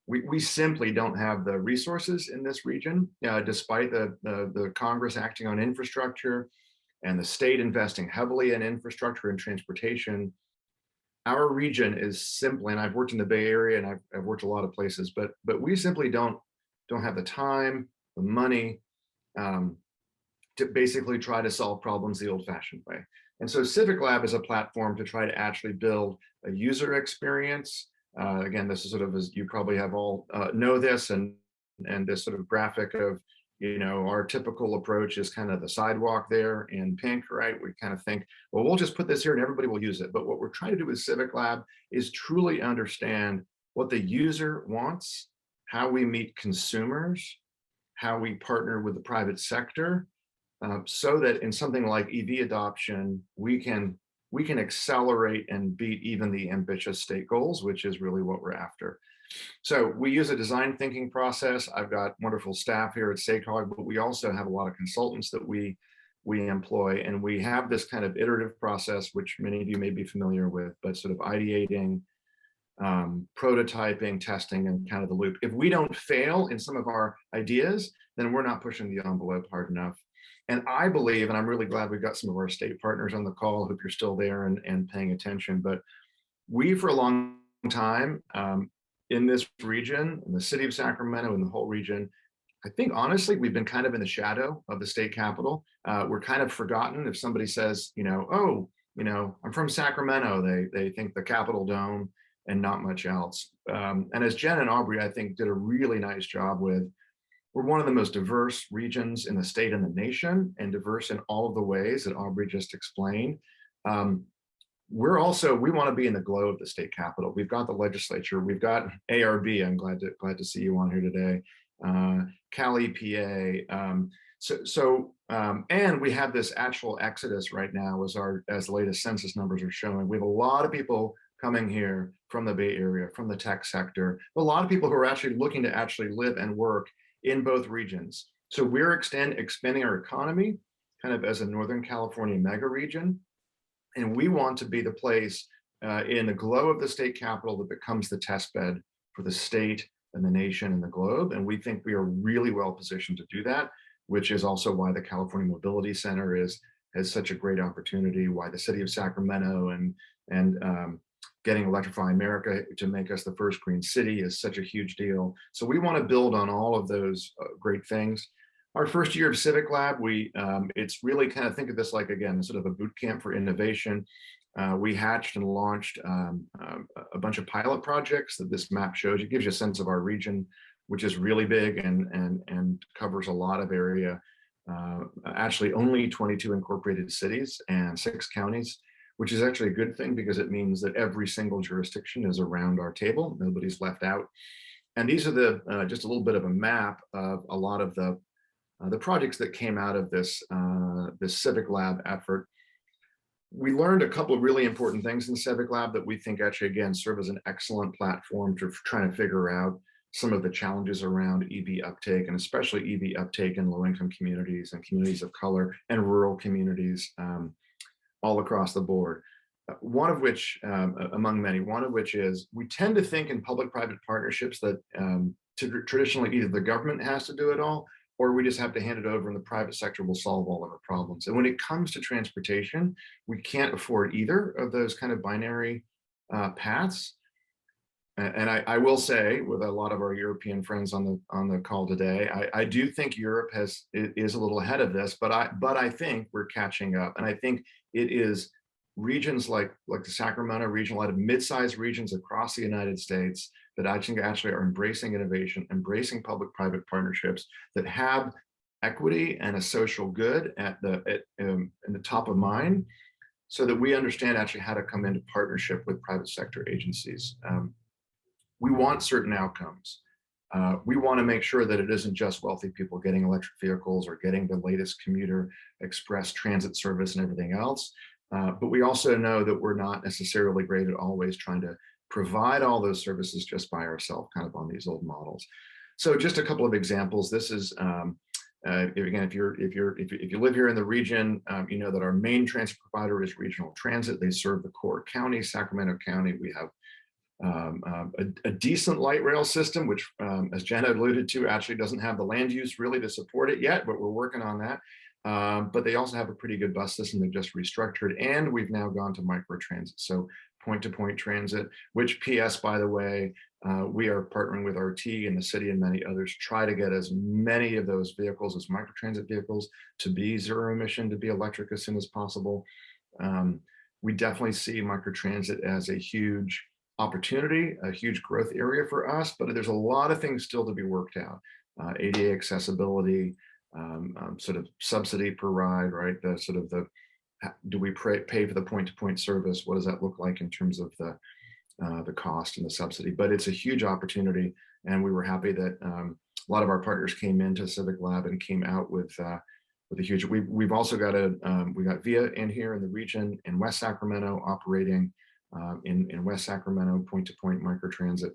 We simply don't have the resources in this region, despite the Congress acting on infrastructure and the state investing heavily in infrastructure and transportation. Our region is simply, and I've worked in the Bay Area and I've worked a lot of places, but we simply don't have the time, the money to basically try to solve problems the old-fashioned way. And so Civic Lab is a platform to try to actually build a user experience. Again, this is sort of, as you probably have all know this, and this sort of graphic of, you know, our typical approach is kind of the sidewalk there in pink, right? We kind of think, well, we'll just put this here and everybody will use it. But what we're trying to do with Civic Lab is truly understand what the user wants, how we meet consumers, how we partner with the private sector, so that in something like EV adoption, we can accelerate and beat even the ambitious state goals, which is really what we're after. So we use a design thinking process. I've got wonderful staff here at SACOG, but we also have a lot of consultants that we employ, and we have this kind of iterative process, which many of you may be familiar with, but sort of ideating, prototyping, testing, and kind of the loop. If we don't fail in some of our ideas, then we're not pushing the envelope hard enough. And I believe, and I'm really glad we've got some of our state partners on the call, hope you're still there and paying attention, but we, for a long time, in this region, in the city of Sacramento, in the whole region, I think honestly, we've been kind of in the shadow of the state capitol. We're kind of forgotten. If somebody says, you know, oh, you know, I'm from Sacramento, they think the Capitol Dome and not much else. And as Jen and Aubrey, I think, did a really nice job with, we're one of the most diverse regions in the state and the nation, and diverse in all of the ways that Aubrey just explained. We're also, we want to be in the glow of the state capitol. We've got the legislature, we've got ARB, I'm glad to see you on here today, Cal EPA. And we have this actual exodus right now, as the latest census numbers are showing. We have a lot of people coming here from the Bay Area, from the tech sector, a lot of people who are actually looking to actually live and work in both regions. So we're expanding our economy kind of as a Northern California mega region. And we want to be the place in the glow of the state capitol that becomes the test bed for the state and the nation and the globe. And we think we are really well positioned to do that, which is also why the California Mobility Center has such a great opportunity, why the city of Sacramento and getting Electrify America to make us the first green city is such a huge deal. So we want to build on all of those great things. Our first year of Civic Lab, it's really kind of, think of this like, again, sort of a boot camp for innovation. We hatched and launched a bunch of pilot projects that this map shows. It gives you a sense of our region, which is really big and covers a lot of area. Actually, only 22 incorporated cities and 6 counties, which is actually a good thing because it means that every single jurisdiction is around our table. Nobody's left out. And these are just a little bit of a map of a lot of the projects that came out of this Civic Lab effort. We learned a couple of really important things in Civic Lab that we think actually, again, serve as an excellent platform to try and figure out some of the challenges around EV uptake, and especially EV uptake in low-income communities and communities of color and rural communities all across the board. One of which, among many, one of which is we tend to think in public-private partnerships that traditionally either the government has to do it all, or we just have to hand it over and the private sector will solve all of our problems. And when it comes to transportation, we can't afford either of those kind of binary paths. And I will say, with a lot of our European friends on the call today, I do think Europe is a little ahead of this, but I think we're catching up. And I think it is regions like the Sacramento region, a lot of mid-sized regions across the United States that I think actually are embracing innovation, embracing public-private partnerships that have equity and a social good in the top of mind, so that we understand actually how to come into partnership with private sector agencies. We want certain outcomes. We want to make sure that it isn't just wealthy people getting electric vehicles or getting the latest commuter express transit service and everything else. But we also know that we're not necessarily great at always trying to provide all those services just by ourselves, kind of on these old models. So just a couple of examples. This is Again, if you live here in the region, you know that our main transit provider is Regional Transit. They serve the core county, Sacramento County. We have a decent light rail system, which, as Jenna alluded to, actually doesn't have the land use really to support it yet, but we're working on that. But they also have a pretty good bus system. They've just restructured, and we've now gone to microtransit, so point-to-point transit, which, PS, by the way, we are partnering with RT and the city and many others, try to get as many of those vehicles as microtransit vehicles to be zero emission, to be electric as soon as possible. We definitely see microtransit as a huge opportunity, a huge growth area for us, but there's a lot of things still to be worked out. ADA accessibility, sort of subsidy per ride, right? The sort of the, do we pay for the point-to-point service? What does that look like in terms of the cost and the subsidy? But it's a huge opportunity, and we were happy that a lot of our partners came into Civic Lab and came out with a huge. We've also got we got VIA in here in the region in West Sacramento operating in West Sacramento point-to-point microtransit.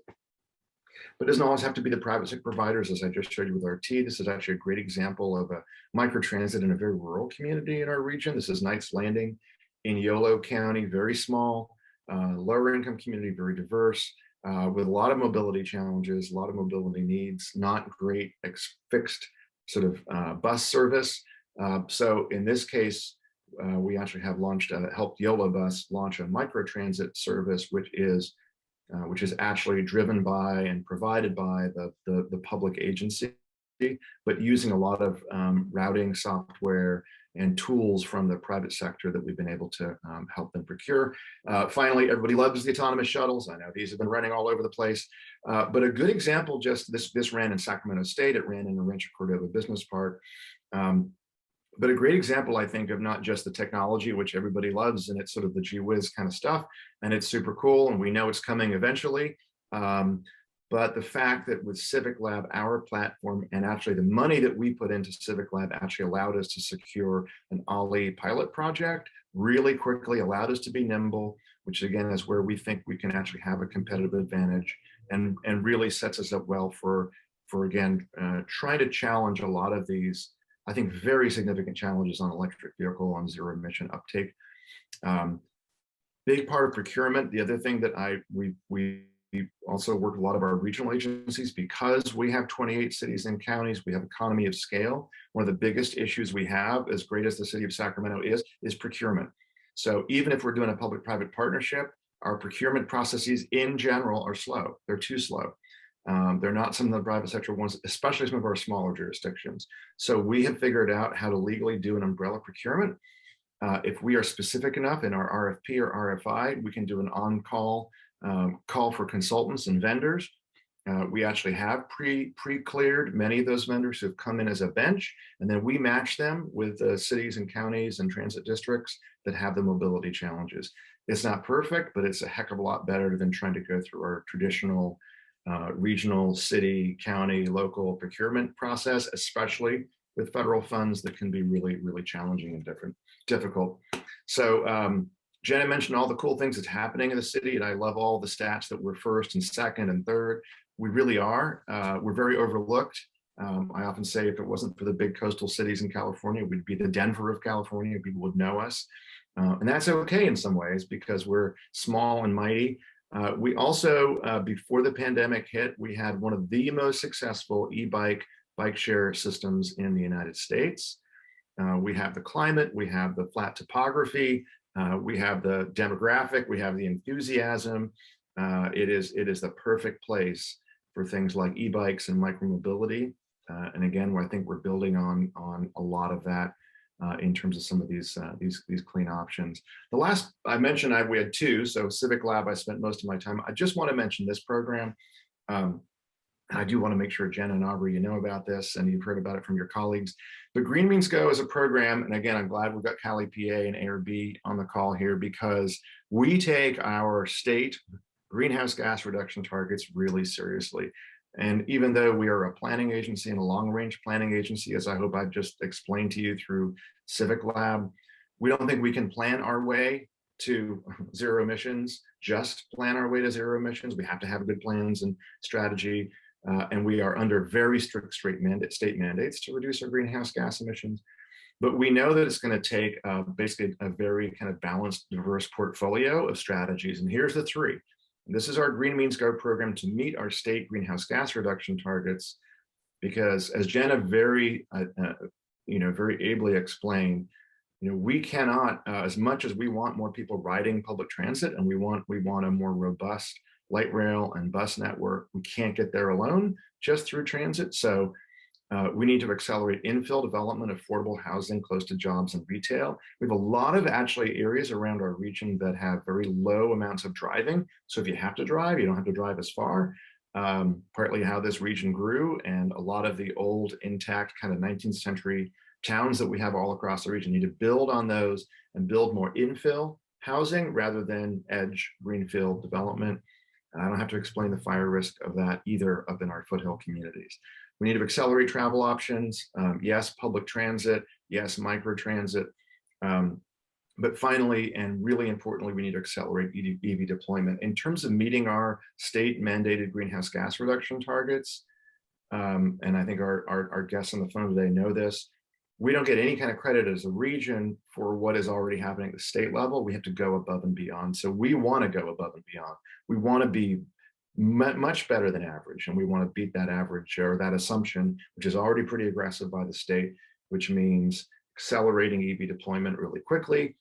But it doesn't always have to be the private sector providers, as I just showed you with RT. This is actually a great example of a microtransit in a very rural community in our region. This is Knights Landing in Yolo County, very small, lower income community, very diverse, with a lot of mobility challenges, a lot of mobility needs, not great fixed sort of bus service. So in this case, we actually have launched, helped Yolo Bus launch a microtransit service, which is actually driven by and provided by the public agency, but using a lot of routing software and tools from the private sector that we've been able to help them procure. Finally, everybody loves the autonomous shuttles. I know these have been running all over the place, but a good example, just this ran in Sacramento State, it ran in the Rancho Cordova Business Park. But a great example, I think, of not just the technology, which everybody loves, and it's sort of the gee whiz kind of stuff, and it's super cool, and we know it's coming eventually. But the fact that with Civic Lab, our platform, and actually the money that we put into Civic Lab actually allowed us to secure an Ollie pilot project really quickly, allowed us to be nimble, which again is where we think we can actually have a competitive advantage, and really sets us up well for again, trying to challenge a lot of these, I think, very significant challenges on electric vehicle, on zero emission uptake. Big part of procurement. The other thing that we also work with a lot of our regional agencies, because we have 28 cities and counties, we have economy of scale. One of the biggest issues we have, as great as the city of Sacramento is procurement. So even if we're doing a public-private partnership, our procurement processes in general are slow. They're too slow. They're not some of the private sector ones, especially some of our smaller jurisdictions. So we have figured out how to legally do an umbrella procurement. If we are specific enough in our RFP or RFI, we can do an on-call call for consultants and vendors. We actually have pre-cleared many of those vendors who have come in as a bench, and then we match them with cities and counties and transit districts that have the mobility challenges. It's not perfect, but it's a heck of a lot better than trying to go through our traditional regional, city, county, local procurement process, especially with federal funds that can be really, really challenging and difficult. So Jenna mentioned all the cool things that's happening in the city, and I love all the stats that we're first and second and third. We really are. We're very overlooked. I often say if it wasn't for the big coastal cities in California, we'd be the Denver of California. People would know us. And that's okay in some ways because we're small and mighty. We also, before the pandemic hit, we had one of the most successful bike share systems in the United States. We have the climate, we have the flat topography, we have the demographic, we have the enthusiasm. It is the perfect place for things like e-bikes and micromobility. And again, I think we're building on a lot of that in terms of some of these clean options. The last I mentioned, we had two. So Civic Lab, I spent most of my time. I just want to mention this program. I do want to make sure Jen and Aubrey, you know about this, and you've heard about it from your colleagues. But Green Means Go is a program, and again, I'm glad we've got Cali, PA, and ARB on the call here because we take our state greenhouse gas reduction targets really seriously. And even though we are a planning agency and a long-range planning agency, as I hope I've just explained to you through Civic Lab, we don't think we can plan our way to zero emissions, just plan our way to zero emissions. We have to have good plans and strategy. and we are under very strict state mandates to reduce our greenhouse gas emissions. But we know that it's going to take basically a very kind of balanced, diverse portfolio of strategies. And here's the three. This is our Green Means Go program to meet our state greenhouse gas reduction targets, because as Jenna very ably explained, we cannot, as much as we want more people riding public transit, and we want a more robust light rail and bus network, we can't get there alone just through transit. So we need to accelerate infill development of affordable housing close to jobs and retail. We have a lot of actually areas around our region that have very low amounts of driving. So if you have to drive, you don't have to drive as far. Partly how this region grew, and a lot of the old intact kind of 19th century towns that we have all across the region, need to build on those and build more infill housing rather than edge greenfield development. And I don't have to explain the fire risk of that either up in our foothill communities. We need to accelerate travel options. Yes, public transit. Yes, microtransit. But finally, and really importantly, we need to accelerate EV deployment. In terms of meeting our state mandated greenhouse gas reduction targets, and I think our guests on the phone today know this, we don't get any kind of credit as a region for what is already happening at the state level. We have to go above and beyond. So we want to go above and beyond. We want to be much better than average, and we want to beat that average or that assumption, which is already pretty aggressive by the state, which means accelerating EV deployment really quickly.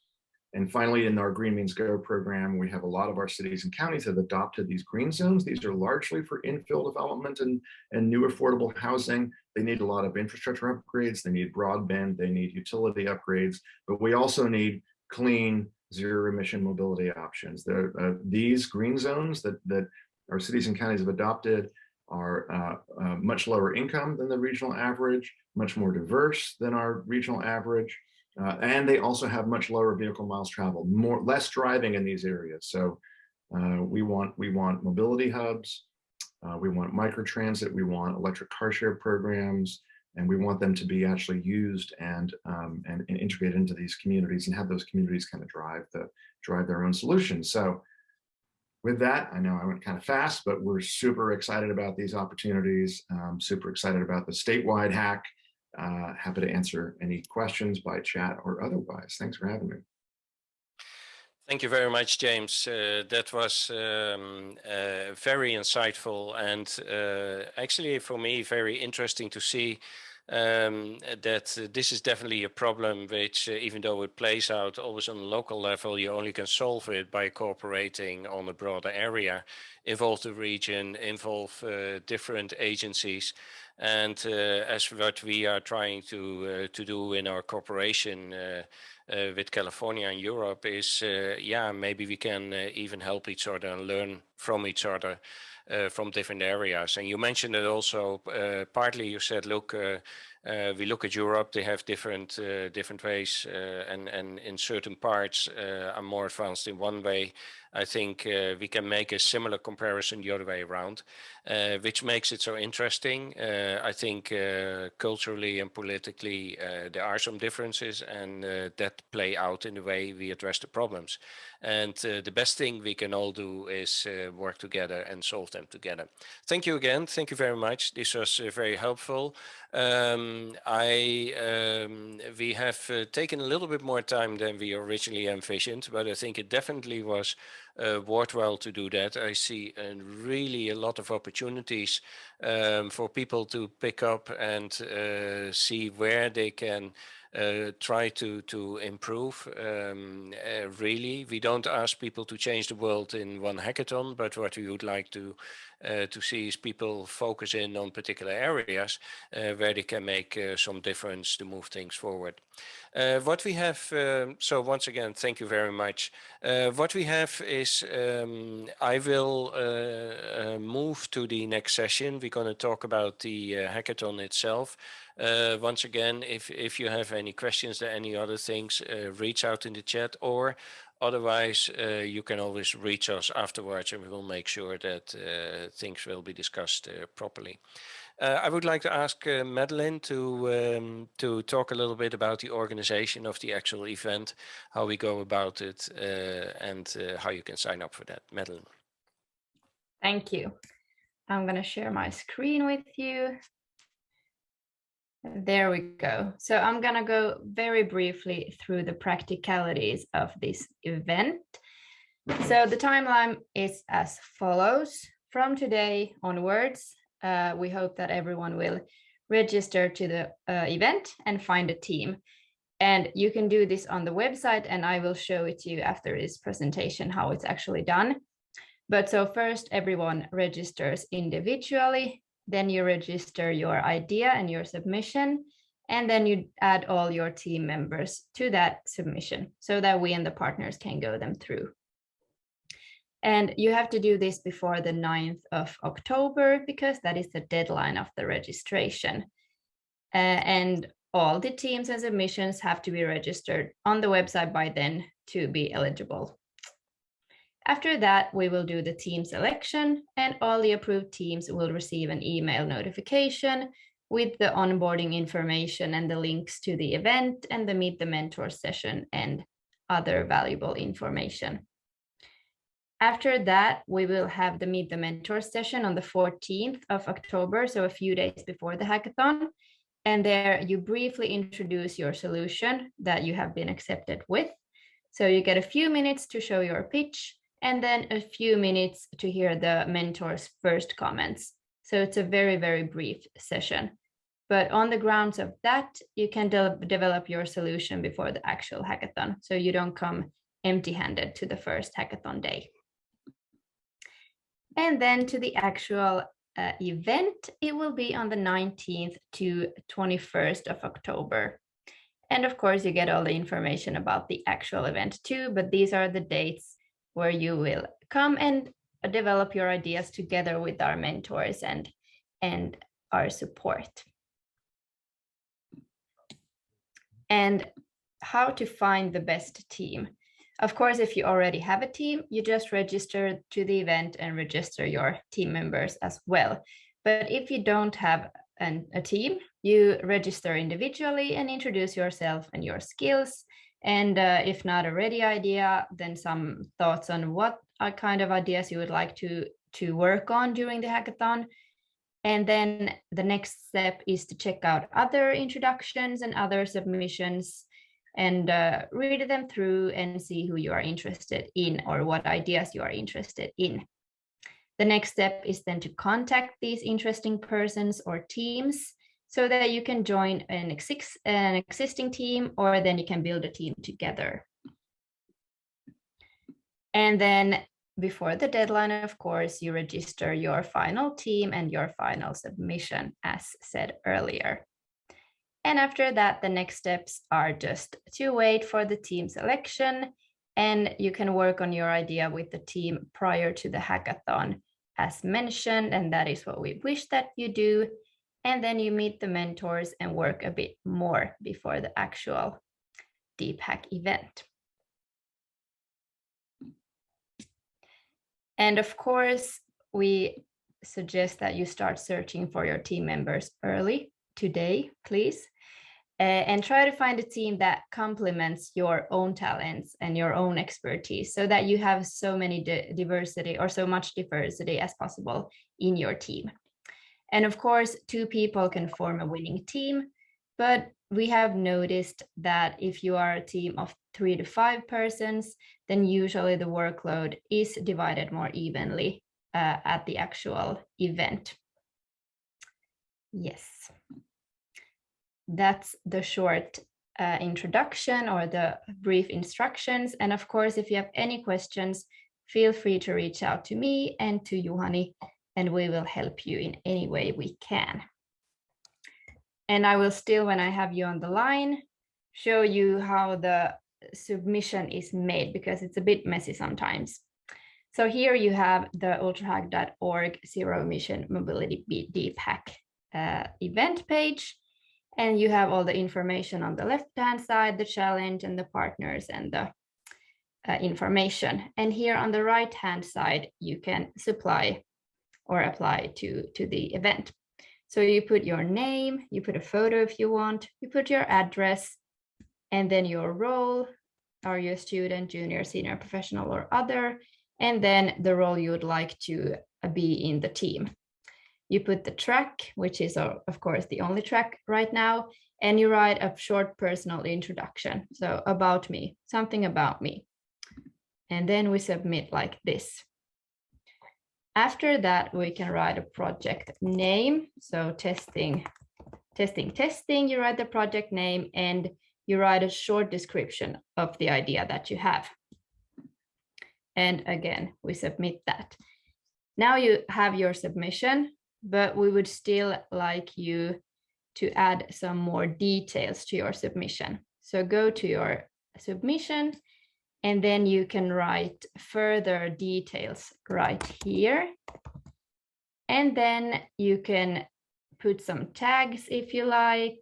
And finally, in our Green Means Go program, we have a lot of our cities and counties have adopted these green zones. These are largely for infill development and new affordable housing. They need a lot of infrastructure upgrades. They need broadband. They need utility upgrades. But we also need clean, zero emission mobility options. These green zones that our cities and counties have adopted are much lower income than the regional average, much more diverse than our regional average. And they also have much lower vehicle miles traveled, less driving in these areas. So we want mobility hubs, we want microtransit, we want electric car share programs, and we want them to be actually used and integrated into these communities and have those communities kind of drive their own solutions. So with that, I know I went kind of fast, but we're super excited about these opportunities, super excited about the statewide hack. Happy to answer any questions by chat or otherwise. Thanks for having me. Thank you very much, James. That was very insightful, and actually for me very interesting to see that this is definitely a problem which, even though it plays out always on a local level, you only can solve it by cooperating on a broader area, involve the region, involve different agencies. And as what we are trying to do in our cooperation with California and Europe is, maybe we can even help each other and learn from each other from different areas. And you mentioned it also, partly you said, look, we look at Europe, they have different ways, and in certain parts are more advanced in one way. I think we can make a similar comparison the other way around, which makes it so interesting. I think culturally and politically there are some differences, and that play out in the way we address the problems. And the best thing we can all do is work together and solve them together. Thank you again. Thank you very much. This was very helpful. We have taken a little bit more time than we originally envisioned, but I think it definitely was worthwhile to do that. I see really a lot of opportunities for people to pick up and see where they can try to improve. Really, we don't ask people to change the world in one hackathon, but what we would like to see is people focus in on particular areas where they can make some difference to move things forward. What we have, so once again, thank you very much. What we have is, I will move to the next session. We're going to talk about the hackathon itself. Once again, if you have any questions or any other things, reach out in the chat, or otherwise you can always reach us afterwards, and we will make sure that things will be discussed properly. I would like to ask Madeline to talk a little bit about the organization of the actual event, how we go about it, and how you can sign up for that. Madeline. Thank you. I'm going to share my screen with you. There we go. So I'm going to go very briefly through the practicalities of this event. So the timeline is as follows. From today onwards, we hope that everyone will register to the event and find a team. And you can do this on the website, and I will show it to you after this presentation how it's actually done. But so first, everyone registers individually, then you register your idea and your submission, and then you add all your team members to that submission so that we and the partners can go them through. And you have to do this before the 9th of October because that is the deadline of the registration. And all the teams and submissions have to be registered on the website by then to be eligible. After that, we will do the team selection, and all the approved teams will receive an email notification with the onboarding information and the links to the event and the Meet the Mentor session and other valuable information. After that, we will have the Meet the Mentor session on the 14th of October, so a few days before the hackathon. And there you briefly introduce your solution that you have been accepted with. So you get a few minutes to show your pitch, and then a few minutes to hear the mentor's first comments. So it's a very, very brief session. But on the grounds of that, you can develop your solution before the actual hackathon, so you don't come empty-handed to the first hackathon day. And then to the actual event, it will be on the 19th to 21st of October. And of course, you get all the information about the actual event too, but these are the dates where you will come and develop your ideas together with our mentors and our support. And how to find the best team. Of course, if you already have a team, you just register to the event and register your team members as well. But if you don't have a team, you register individually and introduce yourself and your skills. And if not a ready idea, then some thoughts on what kind of ideas you would like to work on during the hackathon. And then the next step is to check out other introductions and other submissions and read them through and see who you are interested in or what ideas you are interested in. The next step is then to contact these interesting persons or teams so that you can join an existing team, or then you can build a team together. And then before the deadline, of course, you register your final team and your final submission, as said earlier. And after that, the next steps are just to wait for the team selection, and you can work on your idea with the team prior to the hackathon, as mentioned, and that is what we wish that you do. And then you meet the mentors and work a bit more before the actual Deep Hack event. And of course, we suggest that you start searching for your team members early today, please. And try to find a team that complements your own talents and your own expertise so that you have so many diversity or so much diversity as possible in your team. And of course, 2 people can form a winning team, but we have noticed that if you are a team of 3 to 5 persons, then usually the workload is divided more evenly at the actual event. Yes. That's the short introduction or the brief instructions. And of course, if you have any questions, feel free to reach out to me and to Juhani, and we will help you in any way we can. And I will still, when I have you on the line, show you how the submission is made, because it's a bit messy sometimes. So here you have the ultrahack.org Zero Emission Mobility Deep Hack event page. And you have all the information on the left-hand side, the challenge and the partners and the information. And here on the right-hand side, you can supply or apply to the event. So you put your name, you put a photo if you want, you put your address, and then your role. Are you a student, junior, senior, professional, or other? And then the role you would like to be in the team. You put the track, which is of course the only track right now, and you write a short personal introduction. So about me, something about me. And then we submit like this. After that, we can write a project name. So testing, you write the project name and you write a short description of the idea that you have. And again, we submit that. Now you have your submission, but we would still like you to add some more details to your submission. So go to your submission, and then you can write further details right here. And then you can put some tags if you like,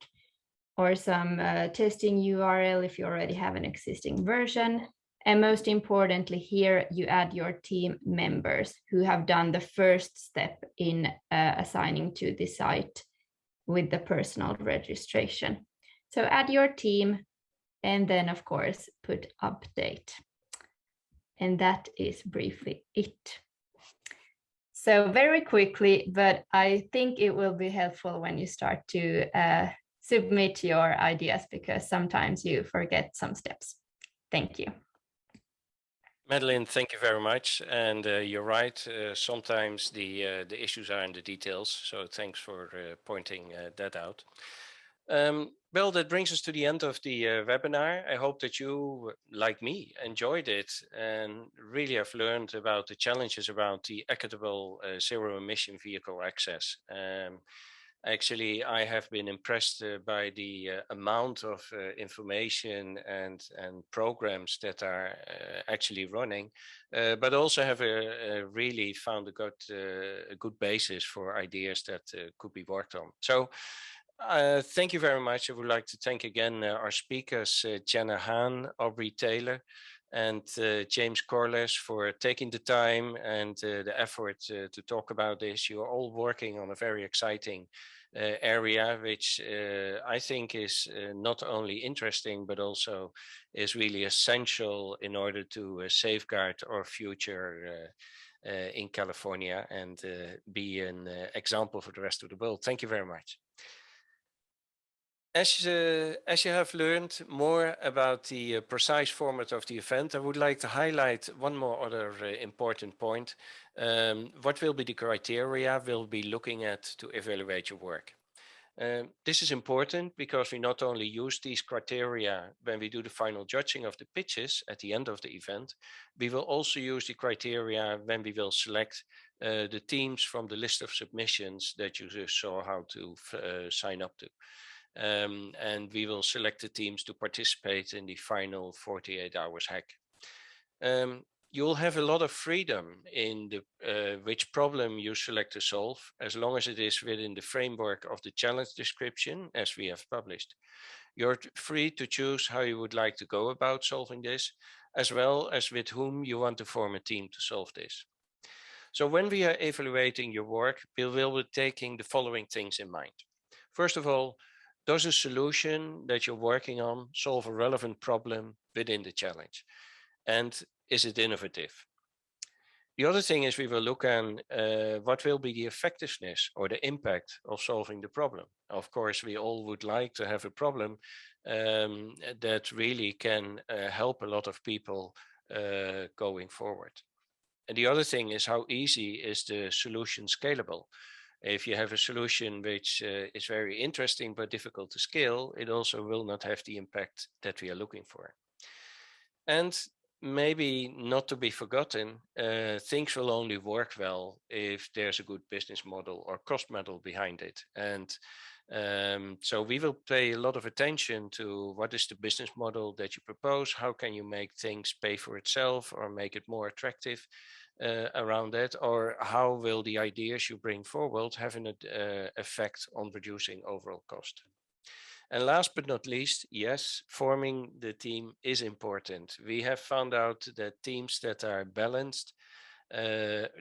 or some testing URL if you already have an existing version. And most importantly, here you add your team members who have done the first step in assigning to the site with the personal registration. So add your team, and then of course put update. And that is briefly it. So very quickly, but I think it will be helpful when you start to submit your ideas, because sometimes you forget some steps. Thank you. Madeline, thank you very much. And you're right, sometimes the issues are in the details. So thanks for pointing that out. Well, that brings us to the end of the webinar. I hope that you, like me, enjoyed it and really have learned about the challenges around the equitable zero-emission vehicle access. Actually, I have been impressed by the amount of information and programs that are actually running, but also have really found a good basis for ideas that could be worked on. So thank you very much. I would like to thank again our speakers, Jenna Hahn, Aubrey Taylor, and James Corliss for taking the time and the effort to talk about this. You are all working on a very exciting area, which I think is not only interesting, but also is really essential in order to safeguard our future in California and be an example for the rest of the world. Thank you very much. As you have learned more about the precise format of the event, I would like to highlight one more other important point. What will be the criteria we'll be looking at to evaluate your work? This is important because we not only use these criteria when we do the final judging of the pitches at the end of the event, we will also use the criteria when we will select the teams from the list of submissions that you just saw how to sign up to. And we will select the teams to participate in the final 48 hours hack. You'll have a lot of freedom in the which problem you select to solve, as long as it is within the framework of the challenge description as we have published. You're free to choose how you would like to go about solving this, as well as with whom you want to form a team to solve this. So when we are evaluating your work, we will be taking the following things in mind. First of all, does a solution that you're working on solve a relevant problem within the challenge? And is it innovative? The other thing is we will look at what will be the effectiveness or the impact of solving the problem. Of course, we all would like to have a problem that really can help a lot of people going forward. And the other thing is, how easy is the solution scalable? If you have a solution which is very interesting but difficult to scale, it also will not have the impact that we are looking for. And maybe not to be forgotten, things will only work well if there's a good business model or cost model behind it. And so we will pay a lot of attention to what is the business model that you propose, how can you make things pay for itself or make it more attractive around that, or how will the ideas you bring forward have an effect on reducing overall cost. And last but not least, yes, forming the team is important. We have found out that teams that are balanced,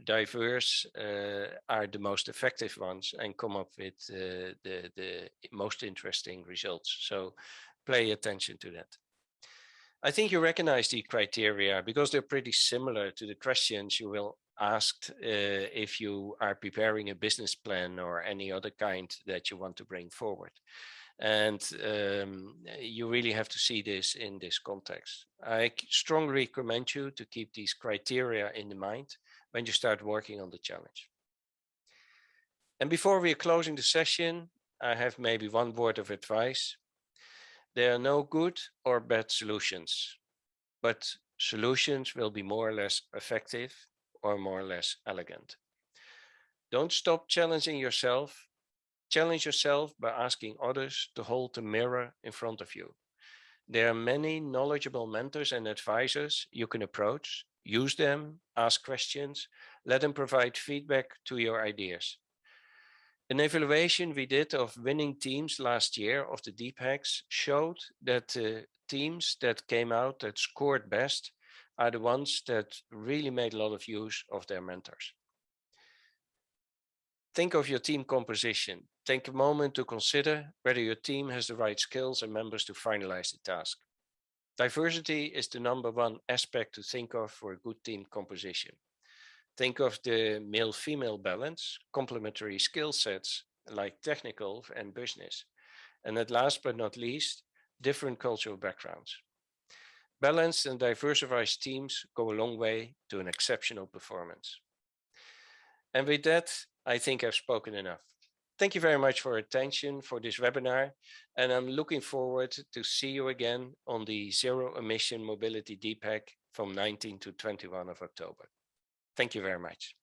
diverse, are the most effective ones and come up with the most interesting results. So pay attention to that. I think you recognize the criteria because they're pretty similar to the questions you will asked if you are preparing a business plan or any other kind that you want to bring forward. And you really have to see this in this context. I strongly recommend you to keep these criteria in mind when you start working on the challenge. And before we are closing the session, I have maybe one word of advice. There are no good or bad solutions, but solutions will be more or less effective or more or less elegant. Don't stop challenging yourself. Challenge yourself by asking others to hold the mirror in front of you. There are many knowledgeable mentors and advisors you can approach. Use them, ask questions, let them provide feedback to your ideas. An evaluation we did of winning teams last year of the Deep Hacks showed that the teams that came out that scored best are the ones that really made a lot of use of their mentors. Think of your team composition. Take a moment to consider whether your team has the right skills and members to finalize the task. Diversity is the #1 aspect to think of for a good team composition. Think of the male-female balance, complementary skill sets like technical and business. And at last but not least, different cultural backgrounds. Balanced and diversified teams go a long way to an exceptional performance. And with that, I think I've spoken enough. Thank you very much for your attention for this webinar, and I'm looking forward to see you again on the Zero Emission Mobility Deep Hack from 19 to 21 of October. Thank you very much.